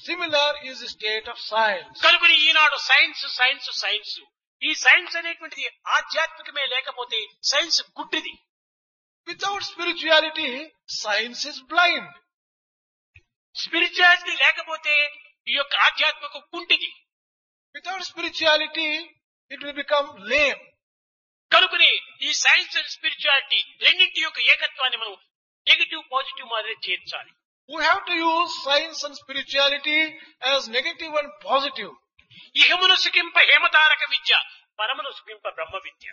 Similar is the state of science. కనుకని ఈనాడు సైన్స్ సైన్స్ సైన్స్, ఈ సైన్స్ అనేటువంటిది ఆధ్యాత్మికమే లేకపోతే సైన్స్ గుడ్డిది. Without spirituality, science is blind. Spirituality లేకపోతే ఈ యొక్క ఆధ్యాత్మిక కుంటిది. Without spirituality, it will become lame. కనుకని ఈ సైన్స్ అండ్ స్పిరిచువాలిటీ రెండింటి యొక్క ఏకత్వాన్ని మనం నెగటివ్ పాజిటివ్ మాదిరి చేర్చాలి. We have to use science and spirituality as negative and positive. ఇహమును సుఖింప హేమతారక విద్య, పరమును సుఖింప బ్రహ్మ విద్య.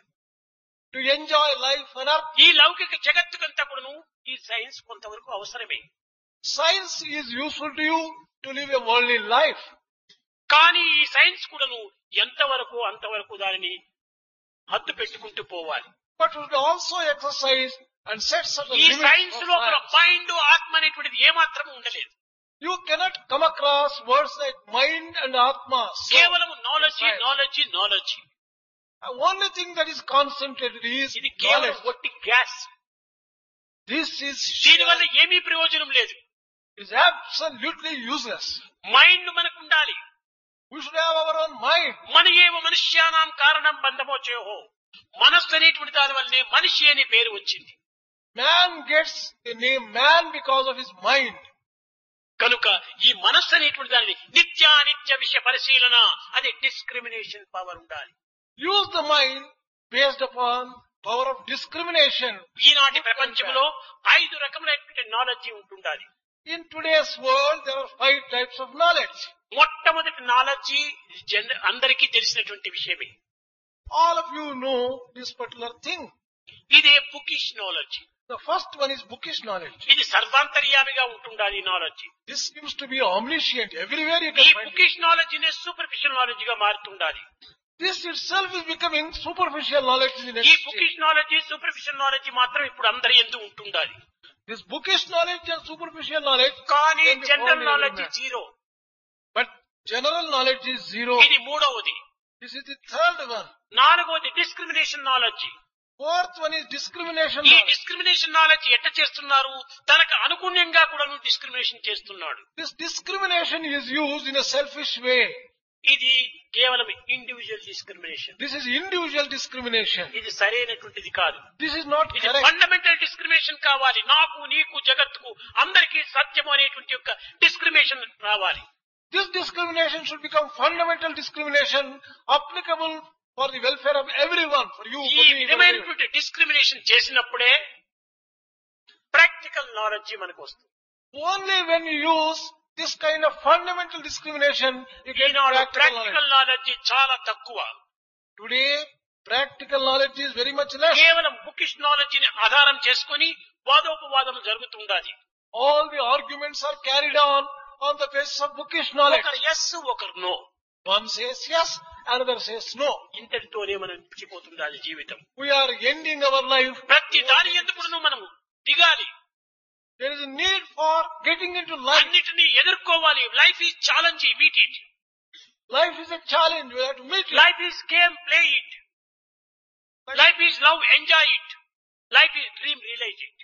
To enjoy life on earth, ఈ లౌకిక జగత్తుకంతా కూడాను ఈ సైన్స్ కొంతవరకు అవసరమే. science is useful to you to live a worldly life. కానీ ఈ సైన్స్ కూడాను ఎంతవరకు అంతవరకు దానిని హద్దు పెట్టుకుంటూ పోవాలి. But we should also exercise and set certain ఈ limits సైన్స్ for లోపల science. మైండ్ ఆత్మ అనేటువంటిది ఏమాత్రం ఉండలేదు. You cannot come across words like mind and atma. So, కేవలం knowledge Science. Knowledge knowledge. the only thing that is concentrated is ఇది కేవలం knowledge. ఒట్టి గ్యాస్. This is దీనివల్ల ఏమీ ప్రయోజనం లేదు. absolutely useless. మైండ్ మనకు ఉండాలి. We should have our own mind. మన ఏవ మనుష్యానాం కారణం బంధమోచేహో, మనస్సు అనేటువంటి దాని వల్లనే మనిషి అనే పేరు వచ్చింది. Man gets the name man because of his mind. కనుక ఈ మనస్సు అనేటువంటి దాన్ని నిత్యానిత్య విషయ పరిశీలన, అది డిస్క్రిమినేషన్ పవర్ ఉండాలి. Use the mind based upon power of discrimination. ఈనాటి ప్రపంచంలో 5 రకములైనటువంటి నాలెడ్జి ఉంటుండాలి. In today's world, there are 5 types of knowledge. మొట్టమొదటి నాలెడ్జి అందరికీ తెలిసినటువంటి విషయమే. All of you know this particular thing. ఇదే bookish knowledge. The first one is bookish knowledge. ఇది సర్వాంతర్యామిగా ఉంటుండాలి ఈ knowledge. This seems to be omniscient. Everywhere you ఈ can find it. Bookish knowledge నే సూపర్ఫిషియల్ నాలెడ్జి గా మారుతుండాలి. This itself is becoming superficial knowledge in the ఈ next stage. Bookish knowledge superficial knowledge మాత్రం ఇప్పుడు అందరి ఎందు ఉంటుండాలి. This bookish knowledge and superficial knowledge కానీ can be found general in every knowledge man. Zero. But general knowledge is zero. ఇది మూడవది. This is the third one. నాలుగవది discrimination knowledge. Fourth one is discrimination ఈ knowledge. Discrimination knowledge ఎట్ట చేస్తున్నారు, తనకు అనుగుణ్యంగా కూడా discrimination చేస్తున్నాడు. This discrimination is used in a selfish way. ఇది కేవలం individual discrimination. This is individual discrimination. ఇది సరైనటువంటిది కాదు. This is not ఇది correct. ఫండమెంటల్ డిస్క్రిమినేషన్ కావాలి. నాకు నీకు జగత్తుకు అందరికీ సత్యము అనేటువంటి యొక్క డిస్క్రిమినేషన్ రావాలి. This discrimination should become fundamental discrimination applicable for the welfare of everyone, for you, ఈ for me, for everyone. విధమైనటువంటి డిస్క్రిమినేషన్ చేసినప్పుడే ప్రాక్టికల్ నాలెడ్జి మనకు వస్తుంది. Only when you use this kind of fundamental discrimination, you get Eenadu practical knowledge. Practical knowledge చాలా తక్కువ. Today, practical knowledge is very much less. కేవలం bookish నాలెడ్జిని ఆధారం చేసుకుని వాదోపవాదం జరుగుతుండాలి. All the arguments are carried on the basis of bookish knowledge. ఒకరు yes ఒకరు no. One says yes, another says no. ఇంతటితోనే మనం పిచ్చిపోతుండాలి జీవితం. We are ending our life. ప్రతి దాని ఎందుకు మనము దిగాలి. There is a need for getting into life. అన్నిటినీ ఎదుర్కోవాలి. Life is challenge, meet it. Life is a challenge. We have to meet it. Life is game, play it. Life is love, enjoy it. Life is dream, realise it.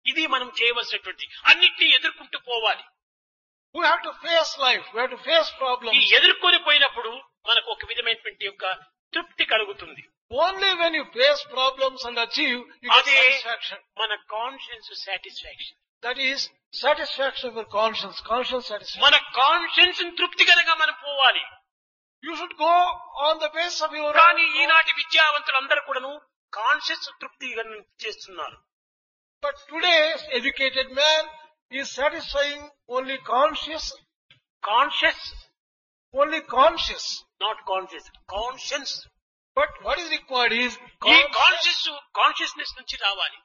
ఇది మనం చేయవలసినటువంటి, అన్నిటినీ ఎదుర్కొంటూ పోవాలి. We have to face life. We have to face ఈ problems. ఎదుర్కొని పోయినప్పుడు మనకు ఒక విధమైనటువంటి యొక్క తృప్తి కలుగుతుంది. Only when you face problems and achieve, you get అదే satisfaction. మన conscience satisfaction. That is satisfaction for conscience. Conscience satisfaction. మన కాన్షియన్స్ తృప్తికరంగా మనం పోవాలి. You should go on the basis of your కానీ own. ఈనాటి విద్యావంతులందరూ కూడాను కాన్షియస్ తృప్తిగా చేస్తున్నారు. But today's educated man is satisfying only conscious, conscious, only conscious. Not conscious, conscience. But what is required is ఈ consciousness నుంచి రావాలి.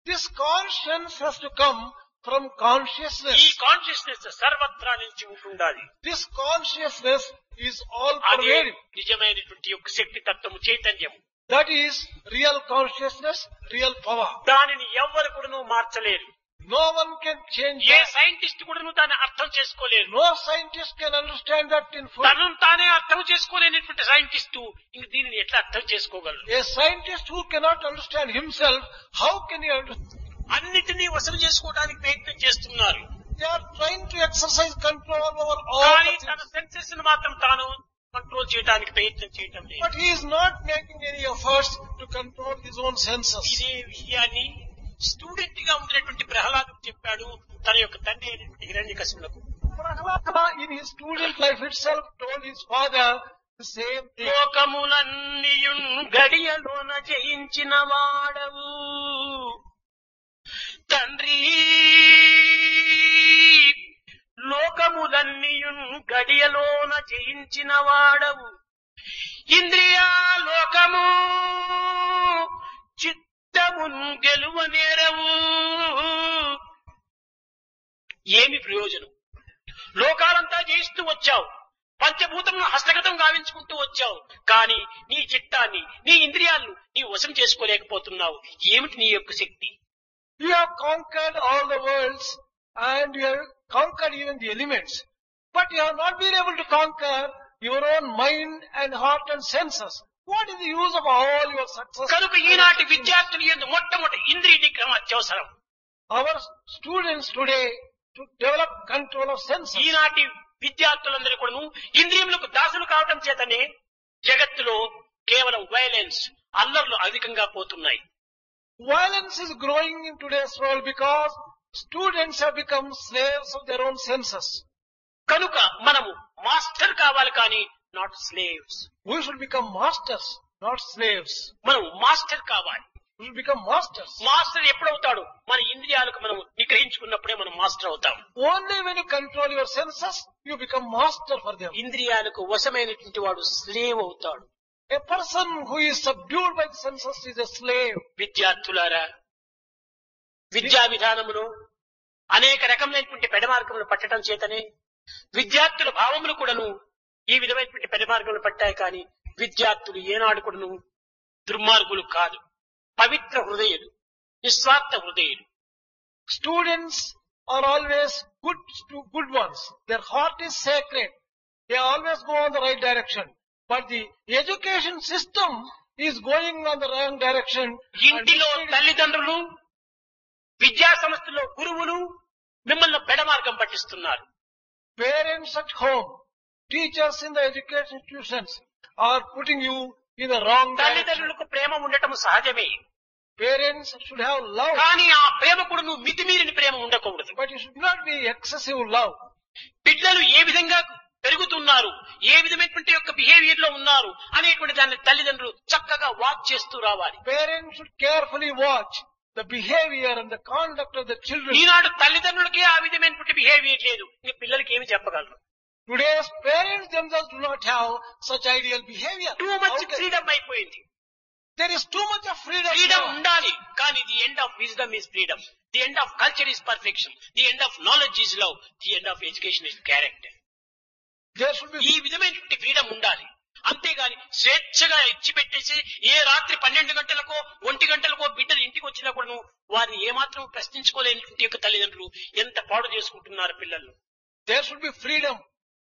this conscience has to come from consciousness. ఈ consciousness సర్వత్రా నుంచి ఉంటుండాలి. This consciousness is all అదే pervading. నిజమైనటువంటి యొక్క శక్తి తత్వము, చైతన్యము. That is real consciousness, real power. దానిని ఎవ్వరు కూడాను మార్చలేరు. No one can change A that. Scientist కూడాను దాన్ని అర్థం చేసుకోలేరు. No scientist can understand that in full. తనను తానే అర్థం చేసుకోలేనటువంటి సైంటిస్టు ఇంక దీనిని ఎట్లా అర్థం చేసుకోగలరు? A scientist who cannot understand himself, how can he understand? అన్నిటినీ వసూలు చేసుకోవడానికి ప్రయత్నం చేస్తున్నారు. They are trying to exercise control over all కానీ the తన things. సెన్సెస్ మాత్రం తాను కంట్రోల్ చేయడానికి ప్రయత్నం చేయటం లేదు. But he is not making any efforts to control his own senses. ఇదే విషయాన్ని స్టూడెంట్ గా ఉండేటువంటి ప్రహ్లాదుడు చెప్పాడు తన యొక్క తండ్రి అయినటువంటి హిరణ్యకశిపునకు. Prahlada in his student life itself told his father the same thing. లోకములన్నీయున్ గడియలోన జయించిన వాడవు తండ్రి, లోకములన్నీయున్ గడియలోన జయించిన వాడవు, ఇంద్రియా లోకము చిత్తమున్ గెలువనేరవు. ఏమి ప్రయోజనం? లోకాలంతా జయిస్తూ వచ్చావు, పంచభూతములను హస్తగతం గావించుకుంటూ వచ్చావు, కానీ నీ చిత్తాన్ని, నీ ఇంద్రియాలను నీ వశం చేసుకోలేకపోతున్నావు. ఏమిటి నీ యొక్క శక్తి? You have conquered all the worlds and you have conquered even the elements. But you have not been able to conquer your own mind and heart and senses. What is the use of all your success? కనుక ఈనాటి విద్యార్థులు యందు మొట్టమొదటి ఇంద్రియ నిగ్రహం అత్యవసరం. Our students today to develop control of senses. ఈనాటి విద్యార్థులందరూ కూడాను ఇంద్రియములకు దాసులు కావడం చేతనే జగత్తులో కేవలం వైలెన్స్, అల్లర్లు అధికంగా పోతున్నాయి. Violence is growing in today's world because students have become slaves of their own senses. కనుక మనము మాస్టర్ కావాలి కానీ not slaves. We should become masters, not slaves. మనం మాస్టర్ కావాలి. We should become masters. Master ఎప్పుడవుతాడు? మన ఇంద్రియాలకు మనం నిగ్రహించుకున్నప్పుడే మనం మాస్టర్ అవుతాం. Only when you control your senses, you become master for them. ఇంద్రియాలకు వశమైనటువంటి వాడు స్లేవ్ అవుతాడు. A person who is subdued by the senses is a slave. విద్యార్థులారా, విద్యా విధానములో అనేక రకములైనటువంటి పెడమార్గములు పట్టడం చేతనే విద్యార్థుల భావములు కూడాను ఈ విధమైనటువంటి పెడమార్గములు పట్టాయి. కానీ విద్యార్థులు ఏనాడు కూడాను దుర్మార్గులు కాదు, పవిత్ర హృదయులు, నిస్వార్థ హృదయులు. Students are always good ones. Their heart is sacred. They always go on the right direction. But the education system is going on the wrong direction. ఇంటిలో తల్లిదండ్రులు, విద్యా సంస్థలో గురువులు మిమ్మల్ని పెడమార్గం పట్టిస్తున్నారు. Parents at home, teachers in the education institutions are putting you in the wrong direction. తల్లిదండ్రులకు ప్రేమ ఉండటం సహజమే. Parents should have love. కానీ ఆ ప్రేమ కూడా నువ్వు మితిమీరిన ప్రేమ ఉండకూడదు. But it should not be excessive love. బిడ్డలు ఏ విధంగా పెరుగుతున్నారు, ఏ విధమైనటువంటి యొక్క బిహేవియర్ లో ఉన్నారు అనేటువంటి దాన్ని తల్లిదండ్రులు చక్కగా వాచ్ చేస్తూ రావాలి. Parents should carefully watch the behavior and the conduct of the children. ఈనాడు తల్లిదండ్రులకే ఆ విధమైనటువంటి బిహేవియర్ లేదు, ఇంక పిల్లలకి ఏమి చెప్పగలరు? Today's parents themselves do not have such ideal behavior. Too much freedom అయిపోయింది. There is too much of freedom. Freedom now. ఉండాలి, కానీ the end of wisdom is freedom, the end of culture is perfection, the end of knowledge is love, the end of education is character. There should be ఈ విధమైనటువంటి freedom ఉండాలి. అంతేగాని స్వేచ్ఛగా ఇచ్చిపెట్టేసి ఏ రాత్రి 12 గంటలకో 1 గంటలకో బిడ్డలు ఇంటికి వచ్చినా కూడా వారిని ఏమాత్రం ప్రశ్నించుకోలేనటువంటి యొక్క తల్లిదండ్రులు ఎంత పాడు చేసుకుంటున్నారు పిల్లలు. There should be freedom.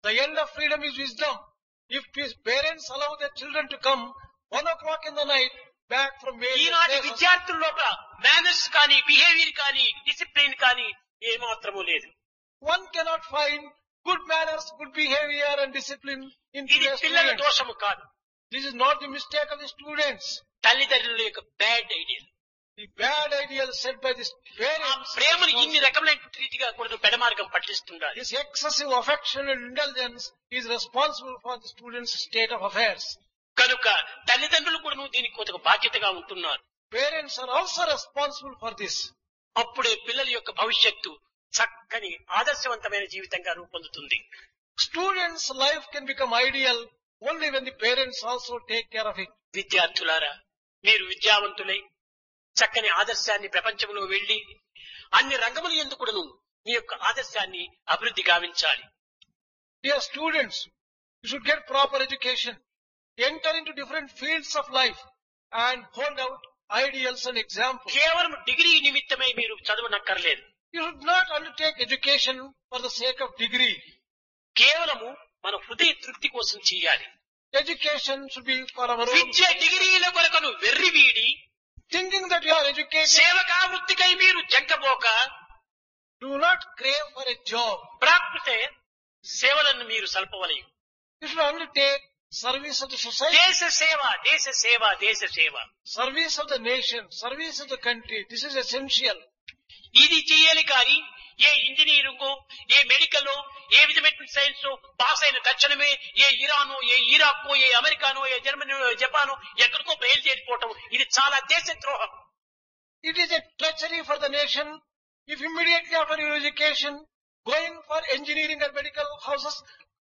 The end of freedom is wisdom. If parents allow their children to come 1 o'clock in the night back from various ఈనాటి places, విద్యార్థుల లోపల మేనర్స్ కానీ, బిహేవియర్ కానీ, డిసిప్లిన్ కానీ ఏమాత్రమూ లేదు. one cannot find good manners, good behavior and discipline in ఇది today's పిల్లల students. దోషము కాదు, This is not the mistake of the students. తల్లిదండ్రుల యొక్క bad idea. The bad ideal set by the ఆ parents. ప్రేమను ఇన్ని రకమైన రీతిగా కూడా పెడమార్గం పట్టిస్తుండాలి. This excessive affection and indulgence is responsible for the students' state of affairs. కనుక తల్లిదండ్రులు కూడా దీనికి కొంత బాధ్యతగా ఉంటున్నారు. Parents are also responsible for this. అప్పుడే పిల్లల యొక్క భవిష్యత్తు చక్కని ఆదర్శవంతమైన జీవితంగా రూపొందుతుంది. Students' life can become ideal only when the parents also take care of it. విద్యార్థులారా, మీరు విద్యావంతులై చక్కని ఆదర్శాన్ని ప్రపంచంలో వెళ్లి అన్ని రంగముల యందు కూడాను మీ యొక్క ఆదర్శాన్ని అభివృద్ధి గావించాలి. Dear students, you should get proper education, enter into different fields of life and hold out ideals and examples. కేవలం డిగ్రీ నిమిత్తమై మీరు చదవనక్కర్లేదు. You should not undertake education for the sake of degree. కేవలము మన హృదయ తృప్తి కోసం చేయాలి. Education should be for our own. విద్య డిగ్రీల కొరకను వెర్రివీడి Thinking that you are educated, సేవకా వృత్తికై మీరు జంకబోక do not crave for a job. ప్రాకృతే సేవలను మీరు సల్పవలయు. You should undertake service of the society, దేశ సేవ, దేశ సేవ, దేశ సేవ. service of the nation, service of the country. This is essential. ఇది చేయాలి కానీ ఏ ఇంజనీరింగో, ఏ మెడికలో, ఏ విధమైనటువంటి సైన్స్ పాస్ అయిన తక్షణమే ఏ ఇరానో, ఏ ఇరాకో, ఏ అమెరికానో, ఏ జర్మనీ, జపానో ఎక్కడికో బయలుదేరిపోవటం ఇది చాలా దేశద్రోహం. It is a treachery for the nation if immediately after your education going for engineering and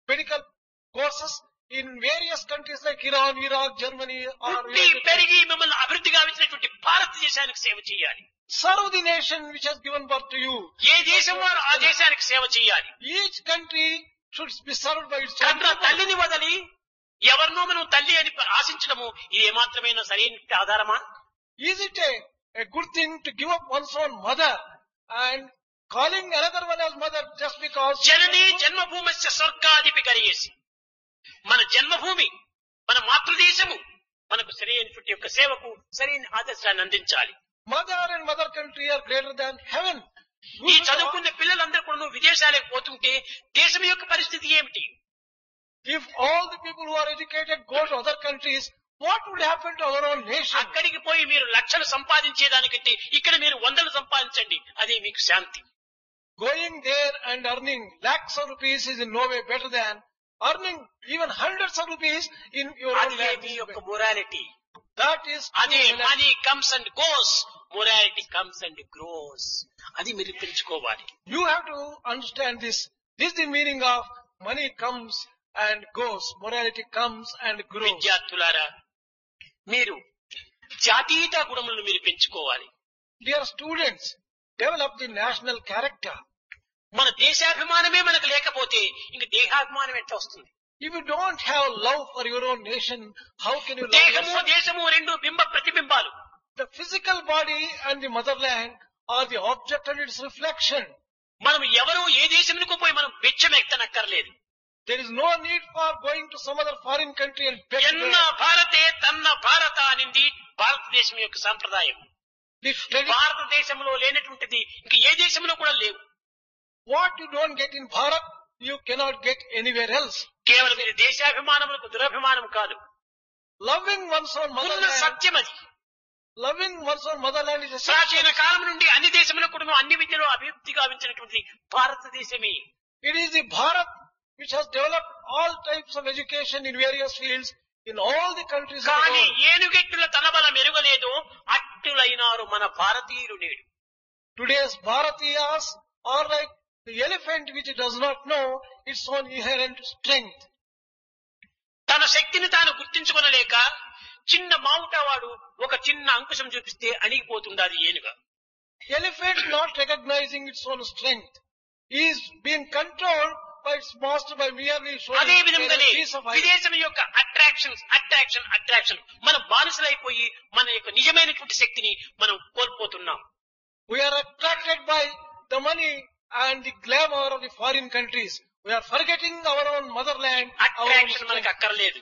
medical courses in various countries like Iran, Iraq, Germany or పుట్టి పెరిగి మిమ్మల్ని అభివృద్ధి గావించినటువంటి భారతదేశానికి సేవ చేయాలి. serve the nation which has given birth to you. ఏ దేశం వారు ఆ దేశానికి సేవ చేయాలి. Each country should be served by its own కన్న people. తల్లిని వదలి ఎవరినో మనం తల్లి అని ఆశించడము ఇది ఏమాత్రమైన సరైన ఆధారమా? Is it a good thing to give up one's own mother and calling another one as mother just because జననీ జన్మభూమస్య స్వర్గాధిపి కరియేసి. మన జన్మభూమి, మన మాతృదేశము మనకు సరైనటువంటి యొక్క సేవకు సరైన ఆదర్శాన్ని అందించాలి. mother and mother country are greater than heaven? ఈ చదువుకున్న పిల్లలందరూ కూడా విదేశాలకు పోతుంటే దేశం యొక్క పరిస్థితి ఏమిటి? If all the people who are educated go to other countries, what would happen to our own nation? అక్కడికి పోయి మీరు లక్షలు సంపాదించేదానికంటే ఇక్కడ మీరు వందలు సంపాదించండి, అదే మీకు శాంతి. Going there and earning lakhs of rupees is in no way better than earning even hundreds of rupees in your own అదే land. మీ యొక్క మొరాలిటీ. That is అదే true money comes and goes, morality comes and grows. అది మీరు పెంచుకోవాలి. You have to understand this. This is the meaning of money comes and goes. Morality comes and grows. విద్యార్థులారా, మీరు జాతీయత గుణములను మీరు పెంచుకోవాలి. Dear students, develop the national character. మన దేశాభిమానమే మనకు లేకపోతే ఇంక దేహాభిమానం ఎట్లా వస్తుంది? If you don't have love for your own nation, how can you love దేహము yourself? దేశము రెండు బింబ ప్రతిబింబాలు. The physical body and the motherland are the object and its reflection. మనం ఎవరో ఏ దేశమునకు పోయి మనం బిచ్చం ఎత్తనక్కర్లేదు. There is no need for going to some other foreign country and beg ఎన్న there. భారతే తన్న భారత అనింది భారతదేశం యొక్క సంప్రదాయం. The tradi- భారతదేశంలో లేనటువంటిది ఇంక ఏ దేశంలో కూడా లేవు. What you don't get in Bharat, you cannot get anywhere else. కేవలం ఇది దేశాభిమానములకు దురభిమానం కాదు. Loving one's own ఉన్న motherland, సత్యం అది. loving one's own motherland is a ప్రాచీన కాలం నుండి అన్ని దేశములకు కూడా అన్ని విద్యలో అభివృద్ధి గావించినటువంటి భారతదేశమే. It is the Bharat which has developed all types of education in various fields in all the countries of the కానీ world. ఏనుగెట్టుల తనబల మెరుగలేదు అట్టులైనారు మన భారతీయులు నేడు. Today's Bharatiyas are like the elephant which does not know its own inherent strength. తన శక్తిని తాను గుర్తించుకొనలేక చిన్న మావుటవాడు ఒక చిన్న అంకుశం చూపిస్తే అణిగిపోతుండాది ఏనుగ. Elephant not recognizing its own strength is being controlled by its master by merely అదే showing విధంగానే a piece of iron. విదేశం యొక్క అట్రాక్షన్ మనం బానిసలైపోయి మన యొక్క నిజమైనటువంటి శక్తిని మనం కోల్పోతున్నాం. We are attracted by the money and the glamour of the foreign countries. We are forgetting our own motherland. Our own attraction మనకు strength. అక్కర్లేదు.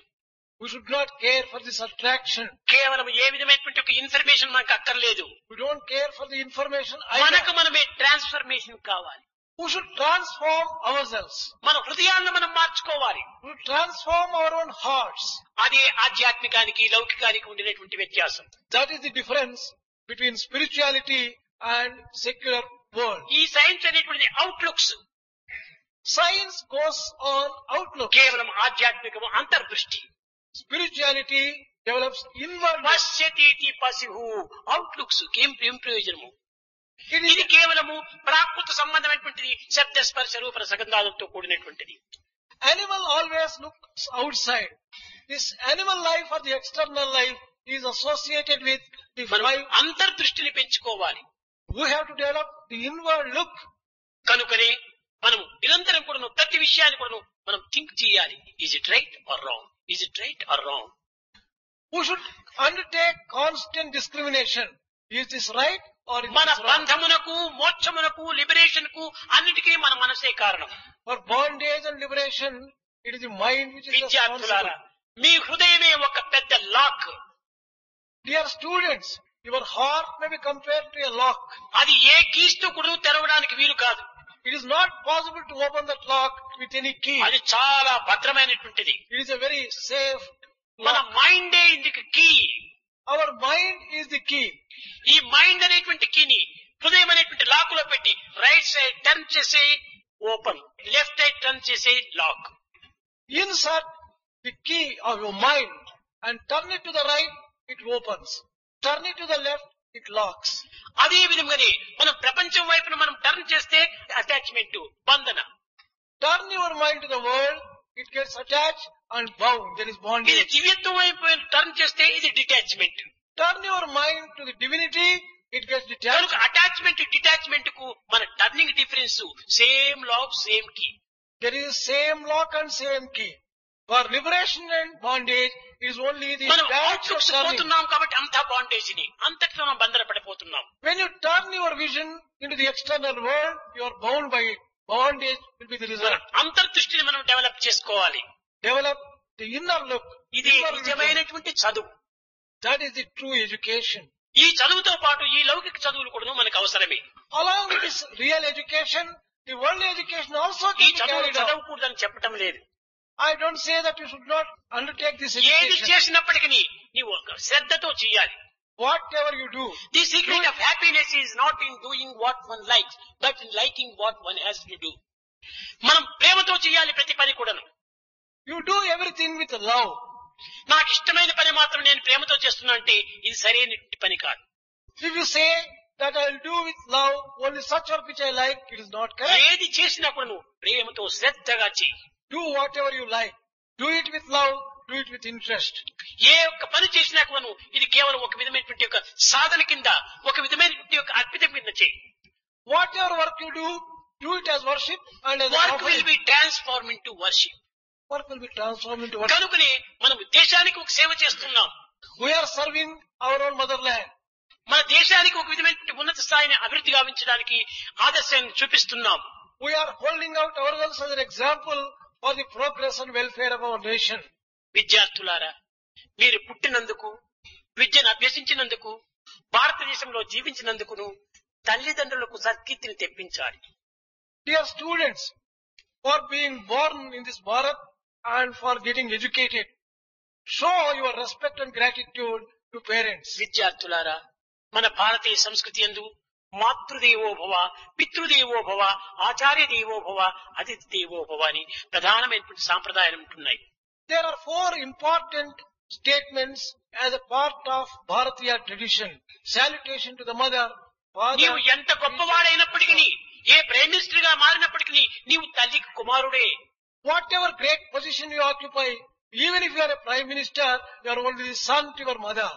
We should not care for this attraction. కేవలం ఏ విధమైనటువంటి ఒక ఇన్ఫర్మేషన్ మనకు అక్కర్లేదు. We don't care for the information మనకు either. మనమే transformation కావాలి. We should transform ourselves. మన హృదయాలను మనం మార్చుకోవాలి. We should transform our own hearts. అదే ఆధ్యాత్మికానికి లౌకికానికి ఉండినటువంటి వ్యత్యాసం. That is the difference between spirituality and secular world. ఈ సైన్స్ అనేటువంటిది outlooks. Science goes on outlook. కేవలం ఆధ్యాత్మికము అంతర్దృష్టి. Spirituality develops inward. పశ్యతీతి పశువు అవుట్లుక్స్ ఏం ప్రయోజనము? It ఇది is, కేవలము ప్రాకృత సంబంధమైనటువంటిది, శబ్ద స్పర్శ రూప రసగంధాలతో కూడినటువంటిది. animal always looks outside. this animal life or the external life is associated with the మనం five. అంతర్దృష్టిని పెంచుకోవాలి. We have to develop the inward look. కనుకనే మనం నిరంతరం కూడా ప్రతి విషయాన్ని కూడా మనం థింక్ చేయాలి. Is it right are wrong, is it right are wrong. We should undertake constant discrimination. Is this right or is మన this wrong? బంధమునకు, మోక్షమునకు, లిబరేషన్ కు అన్నిటికీ మన మనసే కారణం. For bondage and liberation, it is the mind which is విద్యార్థులారా, responsible. మీ హృదయమే ఒక పెద్ద lock. Dear students, your heart may be compared to a lock. అది ఏ కీస్తో కూడా తెరవడానికి వీలు కాదు. It is not possible to open that lock with any key. అది చాలా భద్రమైనటువంటిది. It is a very safe మన lock. మైండే ఇందుకు key. Our mind is the key. ఈ మైండ్ అనేటువంటి కీని హృదయం అనేటువంటి లాక్ లో పెట్టి రైట్ సైడ్ టర్న్ చేసే ఓపెన్, లెఫ్ట్ సైడ్ టర్న్ చేసే lock. Insert the key of your mind and turn it to the right, it opens. Turn it to the left, it locks. అదే విధంగానే మనం ప్రపంచం వైపున మనం టర్న్ చేస్తే అటాచ్మెంట్, బంధన. Turn your mind to the world, it gets attached and bound. There is ఇది bondage. దివ్యత్వం వైపు టర్న్ చేస్తే ఇది detachment. Turn your mind to the divinity, it gets కనుక detached. అటాచ్మెంట్, డిటాచ్మెంట్ కు మన turning difference same lock, same key. There is same lock and same key. For liberation and bondage, it is only the మనం direction of outlooks turning. పోతున్నాం కాబట్టి అంతా bondage ని, అంతటితో మనం బంధన పడిపోతున్నాం. When you turn your vision into the external world, you are bound by it. Bondage will be the మన result. అంతర్దృష్టిని మనం డెవలప్ చేసుకోవాలి. Develop the inner look. ఇది Inner vision. నిజమైనటువంటి చదువు. That is the true education. ఈ చదువుతో పాటు ఈ లౌకిక చదువులు కూడా మనకు అవసరమే. Along with this real education, the worldly education also ఈ can be చదువులు carried out. చదవకూడదని చెప్పటం లేదు. I don't say that you should not undertake this ఏది education. చేసినప్పటికీ నీవు ఒక శ్రద్ధతో చేయాలి. Whatever you do, the secret of happiness is not in doing what one likes, but in liking what one has to do. మనం ప్రేమతో చేయాలి ప్రతి పని కూడాను. you do everything with love. నాకు ఇష్టమైన పని మాత్రం నేను ప్రేమతో చేస్తున్నా అంటే ఇది సరైన పని కాదు. If you say that I will do with love only such work which I like, it is not correct. ఏది చేసినా కూడా నువ్వు ప్రేమతో శ్రద్ధగా చెయ్యి. Do whatever you like. Do it with love. Do it with interest. ఏ ఒక్క పని చేసినా కూడా నువ్వు ఇది కేవలం ఒక విధమైనటువంటి ఒక సాధన కింద, ఒక విధమైనటువంటి ఒక అర్పితం కింద చెయ్యి. Whatever work you do it as worship and as work offering. Will be transform into worship. Work will be transformed into worship. కనుకనే మనం దేశానికి ఒక సేవ చేస్తున్నాం. We are serving our own motherland. మన దేశానికి ఒక విధమైన ఉన్నత స్థాయిని అభివృద్ధి గావించడానికి ఆదర్శాన్ని చూపిస్తున్నాం. We are holding out ourselves as an example for the progress and welfare of our nation. విద్యార్థులారా, మీరు పుట్టినందుకు, విద్యను అభ్యసించినందుకు, భారతదేశంలో జీవించినందుకును తల్లిదండ్రులకు సత్కీర్తిని తెప్పించాలి. Dear students, for being born in this Bharat and for getting educated, show your respect and gratitude to parents. విద్యార్థులారా, మన భారతీయ సంస్కృతి యందు మాతృదేవో భవ, పితృదేవో భవ, ఆచార్య దేవో భవ, అతిథి దేవో భవ అని ప్రధానమైనటువంటి సాంప్రదాయాలు ఉంటున్నాయి. There are 4 important statements as a part of Bharatiya tradition. Salutation to the mother, father. నీవు ఎంత గొప్పవాడైనప్పటికీ, ఏ ప్రైమ్ మినిస్టర్ గా మారినప్పటికీ నీవు తల్లికి కుమారుడే. Whatever great position you occupy, even if you are a prime minister, you are only the son to your mother.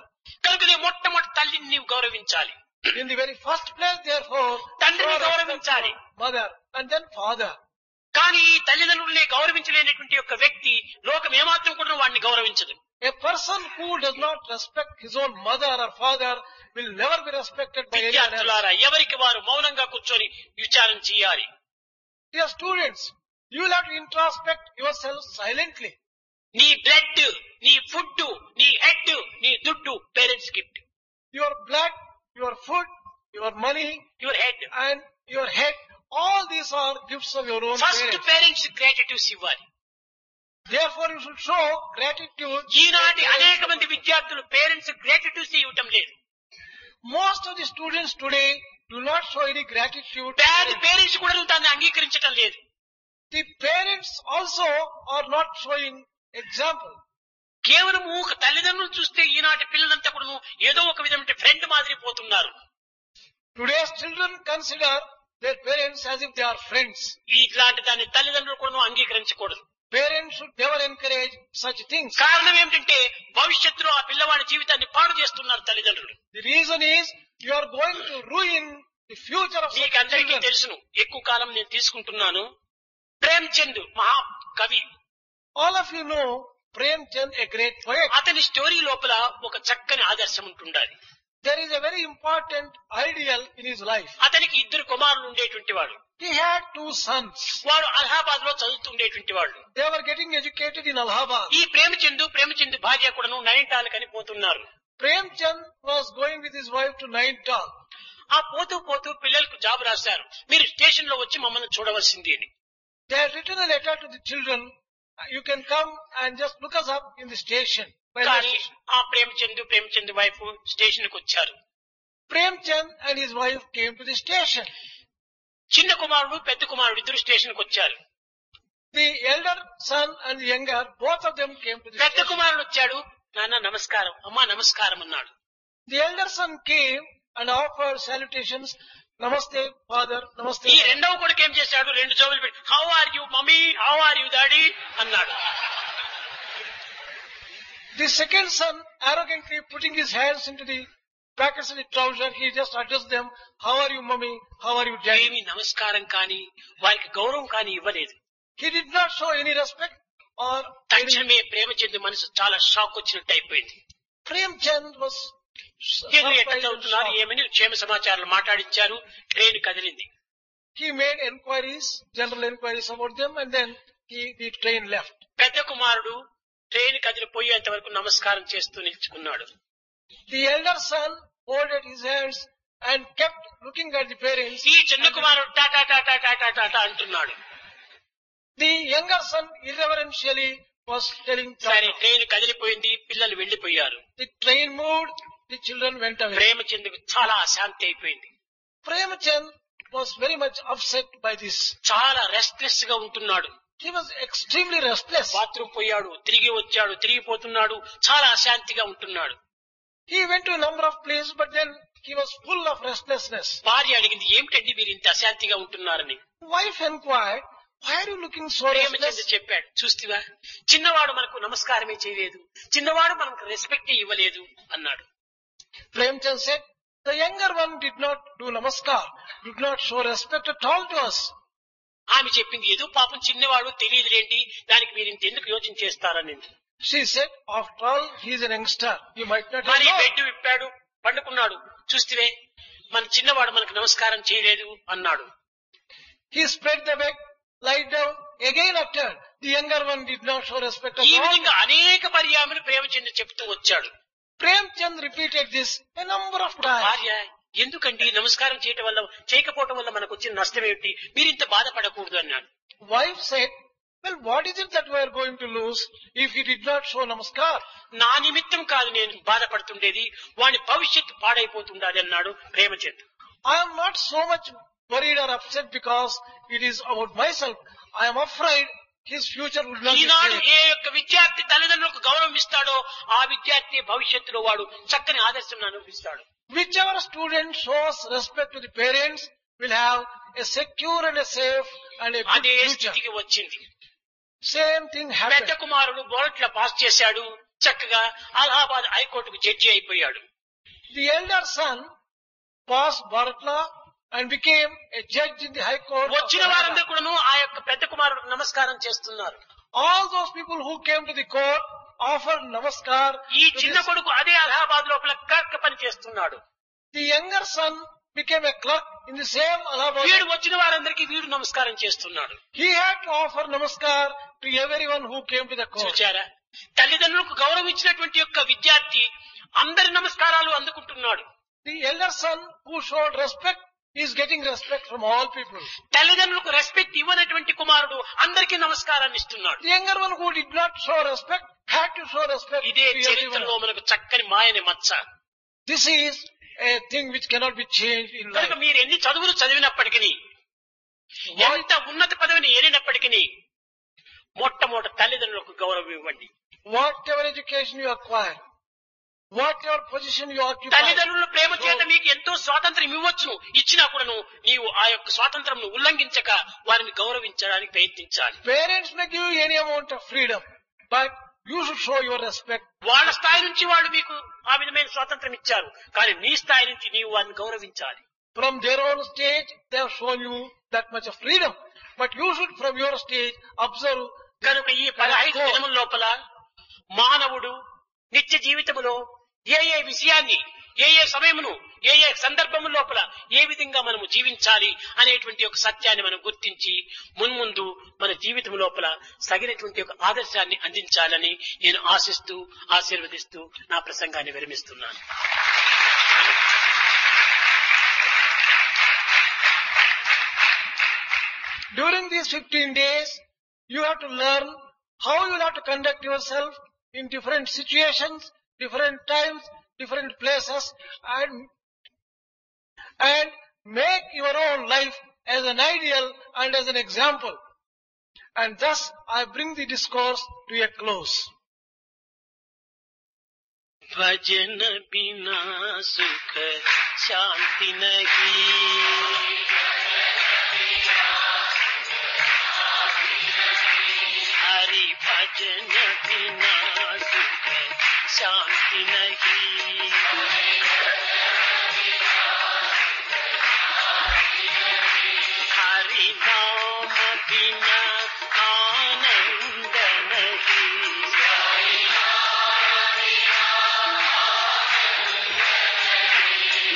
కనుక నీ మొట్టమొదటి తల్లిని నీవు గౌరవించాలి. In the very first place, therefore, తండ్రిని show respect గౌరవించాలి. to mother and then father. కానీ ఈ తల్లిదండ్రుల్ని గౌరవించలేనటువంటి యొక్క వ్యక్తి లోకం ఏమాత్రం కూడా వాడిని గౌరవించదు. A person who does not respect his own mother or father will never be respected by anyone else. విద్యార్థులారా, ఎవరికి వారు మౌనంగా కూర్చొని విచారం చేయాలి. Dear students, you will have to introspect yourself silently. నీ బ్లడ్, నీ ఫుడ్, నీ హెడ్, నీ దుడ్డు parents gift. Your blood, your food, your money, your head and your head, all these are gifts of your own first parents. Parents gratitudes ఇవ్వాలి. Therefore, you should show gratitude. ఈనాటి అనేక మంది విద్యార్థులు parents gratitudes ఇవ్వటం లేదు. Most of the students today do not show any gratitude. to bad parents. Parents కూడా దాన్ని అంగీకరించటం లేదు. The parents also are not showing example. కేవలము ఒక తల్లిదండ్రులు చూస్తే ఈనాటి పిల్లలంతా కూడా ఏదో ఒక విధమైన ఫ్రెండ్ మాదిరి పోతున్నారు. Today's children consider their parents as if they are friends. ఇట్లాంటి దాన్ని తల్లిదండ్రులు కూడా అంగీకరించకూడదు. Parents should never encourage such things. కారణం ఏమిటంటే భవిష్యత్తులో ఆ పిల్లవాడి జీవితాన్ని పాడు చేస్తున్నారు తల్లిదండ్రులు. The reason is you are going to ruin the future of such మీకు అందరికీ children. తెలుసును, ఎక్కువ కాలం నేను తీసుకుంటున్నాను. ప్రేమ్ చంద్ మహా కవి, All of you know Prem Chand, a great poet. అతని స్టోరీ లోపల ఒక చక్కని ఆదర్శం ఉంటుండాలి. There is a very important ideal in his life. అతనికి ఇద్దరు కుమారులు ఉండేటువంటి వాడు. He had two sons. వాడు అలహాబాద్ లో చదువుతుండేటువంటి వాళ్ళు. They were getting educated in Allahabad. ఈ ప్రేమచంద్ భార్య కూడాను నైనిటాల్ కని పోతున్నారు. Prem Chand was going with his wife to Nainital. ఆ పోతూ పోతూ పిల్లలకు జాబ్ రాశారు, మీరు స్టేషన్ లో వచ్చి మమ్మల్ని చూడవలసింది అని. They had written a letter to the children. You can come and just look us up in the station. కానీ ఆ ప్రేమచంద్ వైఫ్ స్టేషన్ కు వచ్చారు. Prem Chand and his wife came to the station. చిన్న కుమారుడు పెద్ద కుమారుడు ఇద్దరు స్టేషన్ కు వచ్చారు. The elder son and the younger, both of them came to the పెద్ద station. కుమారుడు వచ్చాడు, నాన్న నమస్కారం, అమ్మా నమస్కారం అన్నాడు. The elder son came and offered salutations. Namaste, father. Namaste. ఈ రెండవ కొడుకు ఏం చేశాడు, రెండు జోబులు పెట్టి how are you mummy, how are you daddy అన్నాడు. The second son, arrogantly putting his hands into the pockets of the trouser, he just addressed them, how are you mummy, how are you daddy? ఏమీ నమస్కారం కానీ వారికి గౌరవం కానీ ఇవ్వలేదు. He did not show any respect or any... తక్షణమే ప్రేమచంద్ మనసు చాలా షాక్ వచ్చినట్టు అయిపోయింది. Prem Chand was ఎట్లా surprised and చదువుతున్నారు shocked. ఏమని క్షేమ సమాచారాలు మాట్లాడించారు. ట్రైన్ కదిలింది. He made enquiries, general enquiries about them, and then the train left. పెద్ద కుమారుడు ట్రైన్ కదిలిపోయేంత వరకు నమస్కారం చేస్తూ నిల్చుకున్నాడు. The elder son folded his hands and kept looking at the parents. ఈ చిన్న కుమారుడు టాటా టాటా టాటా టాటా అంటున్నాడు. The younger son irreverentially was telling సరే Tata. ట్రైన్ కదిలిపోయింది, పిల్లలు వెళ్లిపోయారు. The train moved, the children went away. ప్రేమచంద్కు చాలా అశాంతి అయిపోయింది. Prem Chand was very much upset by this. చాలా రెస్ట్లెస్ గా ఉంటున్నాడు. He was extremely restless. Bathroom పోయాడు, తిరిగి వచ్చాడు, తిరిగిపోతున్నాడు, చాలా అశాంతిగా ఉంటున్నాడు. He went to a number of places, but then he was full of restlessness. భార్య అడిగింది, ఏమిటండి మీరు ఇంత అశాంతిగా ఉంటున్నారని. Wife inquired, why are you looking so Premachandra restless? చెప్పాడు, చూస్తివా చిన్నవాడు మనకు నమస్కారమే చేయలేదు, చిన్నవాడు మనకు రెస్పెక్ట్ ఇవ్వలేదు అన్నాడు. Prem Chand said, the younger one did not do namaskar, did not show respect at all to us. ఆమె చెప్పింది, ఏదో పాపం చిన్నవాడు తెలియదులేండి, దానికి మీరు ఇంత ఎందుకు యోచన చేస్తారని. She said, after all, he is an youngster. You might not have మరి known. బెడ్ విప్పాడు, పండుకున్నాడు, చూస్తివే మన చిన్నవాడు మనకు నమస్కారం చేయలేదు అన్నాడు. He spread the bed, lied down, again uttered. The younger one did not show respect at ఈ all. విధంగా అనేక పర్యాములు ప్రేమచంద్ర చెప్తూ వచ్చాడు. Prem Chand repeated this a number of times. భార్య, ఎందుకండి నమస్కారం చేయకపోవటం వల్ల మనకు వచ్చిన నష్టం ఏమిటి, మీరు ఇంత బాధపడకూడదు అన్నాడు. Wife said, well, what is it that we are going to lose if he did not show namaskar? నా నిమిత్తం కాదు నేను బాధపడుతుండేది, వాని భవిష్యత్తు పాడైపోతుండాలి అన్నాడు Premchand. I am not so much worried or upset because it is about myself. I am afraid his future would not be Eenadu safe. ఏ యొక్క విద్యార్థి తల్లిదండ్రులకు గౌరవం ఇస్తాడో ఆ విద్యార్థి భవిష్యత్తులో వాడు చక్కని ఆదర్శం అనుభవిస్తాడు. Whichever student shows respect to the parents will have a secure and a safe and a good అదే future. స్థితికి వచ్చింది. Same thing పెద్ద happened. కుమారుడు బోర్డులో పాస్ చేశాడు, చక్కగా అలహాబాద్ హైకోర్టుకు జడ్జి అయిపోయాడు. The elder son passed Bharatla and became a judge in the High Court. of వచ్చిన Allahabad. వారందరూ కూడాను ఆ యొక్క పెద్ద కుమారుడు నమస్కారం చేస్తున్నారు. All those people who came to the court offered namaskar. ఈ to చిన్న this. కొడుకు అదే అలహాబాద్ లోపల క్లర్క్ పని చేస్తున్నాడు. The younger son became a clerk in the same Allahabad. వీడు వచ్చిన వారందరికీ వీడు నమస్కారం చేస్తున్నాడు. He had to offer namaskar to everyone who came to the court. చూచారా, తల్లిదండ్రులకు గౌరవం ఇచ్చినటువంటి యొక్క విద్యార్థి అందరి నమస్కారాలు అందుకుంటున్నాడు. The elder son who showed respect is getting respect from all people. తల్లిదండ్రులకు రెస్పెక్ట్ ఇవ్వనటువంటి కుమారుడు అందరికీ నమస్కారాన్ని ఇస్తున్నాడు. The younger one who did not show respect had to show respect ఇదే to చరిత్రలో everyone. మనకు చక్కని మాయని మచ్చ. This is a thing which cannot be changed in కనుక life. మీరు ఎన్ని చదువులు చదివినప్పటికీ, ఎంత ఉన్నత పదవిని ఏలినప్పటికీ మొట్టమొదటి తల్లిదండ్రులకు గౌరవం ఇవ్వండి. Whatever education you acquire, whatever position you occupy. తల్లిదండ్రుల ప్రేమ చేత మీకు ఎంతో స్వాతంత్రం ఇవ్వచ్చును. ఇచ్చినా కూడాను నీవు ఆ యొక్క స్వాతంత్రం ఉల్లంఘించక వారిని గౌరవించడానికి ప్రయత్నించాలి. Parents may give you any amount of freedom, but you should show your respect. వాళ్ళ స్థాయి నుంచి వాళ్ళు మీకు ఆ విధమైన స్వాతంత్రం ఇచ్చారు. కానీ నీ స్థాయి నుంచి నీవు వారిని గౌరవించాలి. From their own stage, they have shown you that much of freedom. But you should from your stage observe. కనుక ఈ 15 దినముల లోపల మానవుడు నిత్య జీవితములో ఏ విషయాన్ని ఏ సమయమును ఏ సందర్భము లోపల ఏ విధంగా మనము జీవించాలి అనేటువంటి ఒక సత్యాన్ని మనం గుర్తించి మున్ముందు మన జీవితం లోపల సగినటువంటి ఒక ఆదర్శాన్ని అందించాలని నేను ఆశిస్తూ ఆశీర్వదిస్తూ నా ప్రసంగాన్ని విరమిస్తున్నాను. During these 15 days, you have to learn how you will have to conduct yourself in different situations, different times, different places, and make your own life as an ideal and as an example. And thus, I bring the discourse to a close. भजन बिना सुख शांति नहीं, हरि भजन बिना सुख शांति नहीं, हरि नाम बिना आनंद नहीं,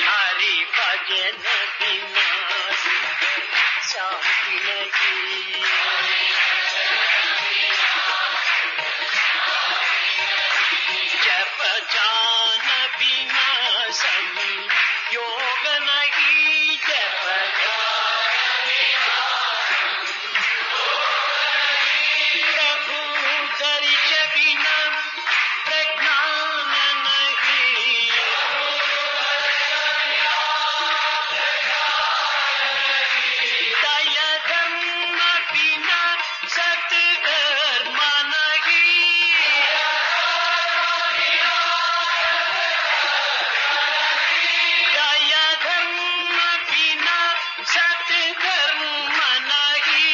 हरि भजन बिना सुख शांति नहीं, जप जान बिना संयोग नहीं, जप प्रभु दर्श बिना प्रज्ञान नहीं, दया धर्म बिना सत्कर्म नहीं, दया धर्म बिना सत्कर्म नहीं,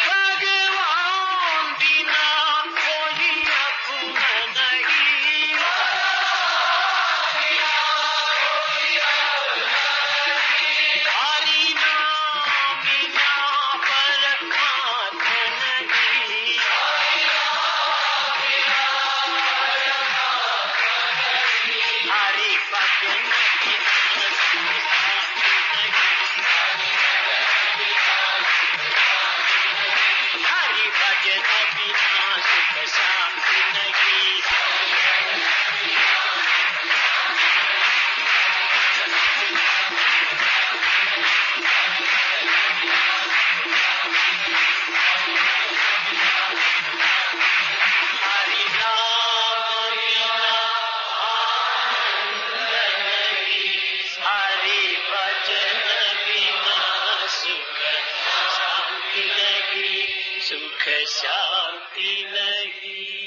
भगवान बिना कोई अपना नहीं, हरि नाम बिना परमात्मा नहीं, हरि भजन बिना सुख शांति नहीं, हरि भजन बिना सुख शांति नहीं, हरि नाम बिना आनंद नहीं, हरि भजन बिना सुख शांति नहीं, सुख शांति नहीं।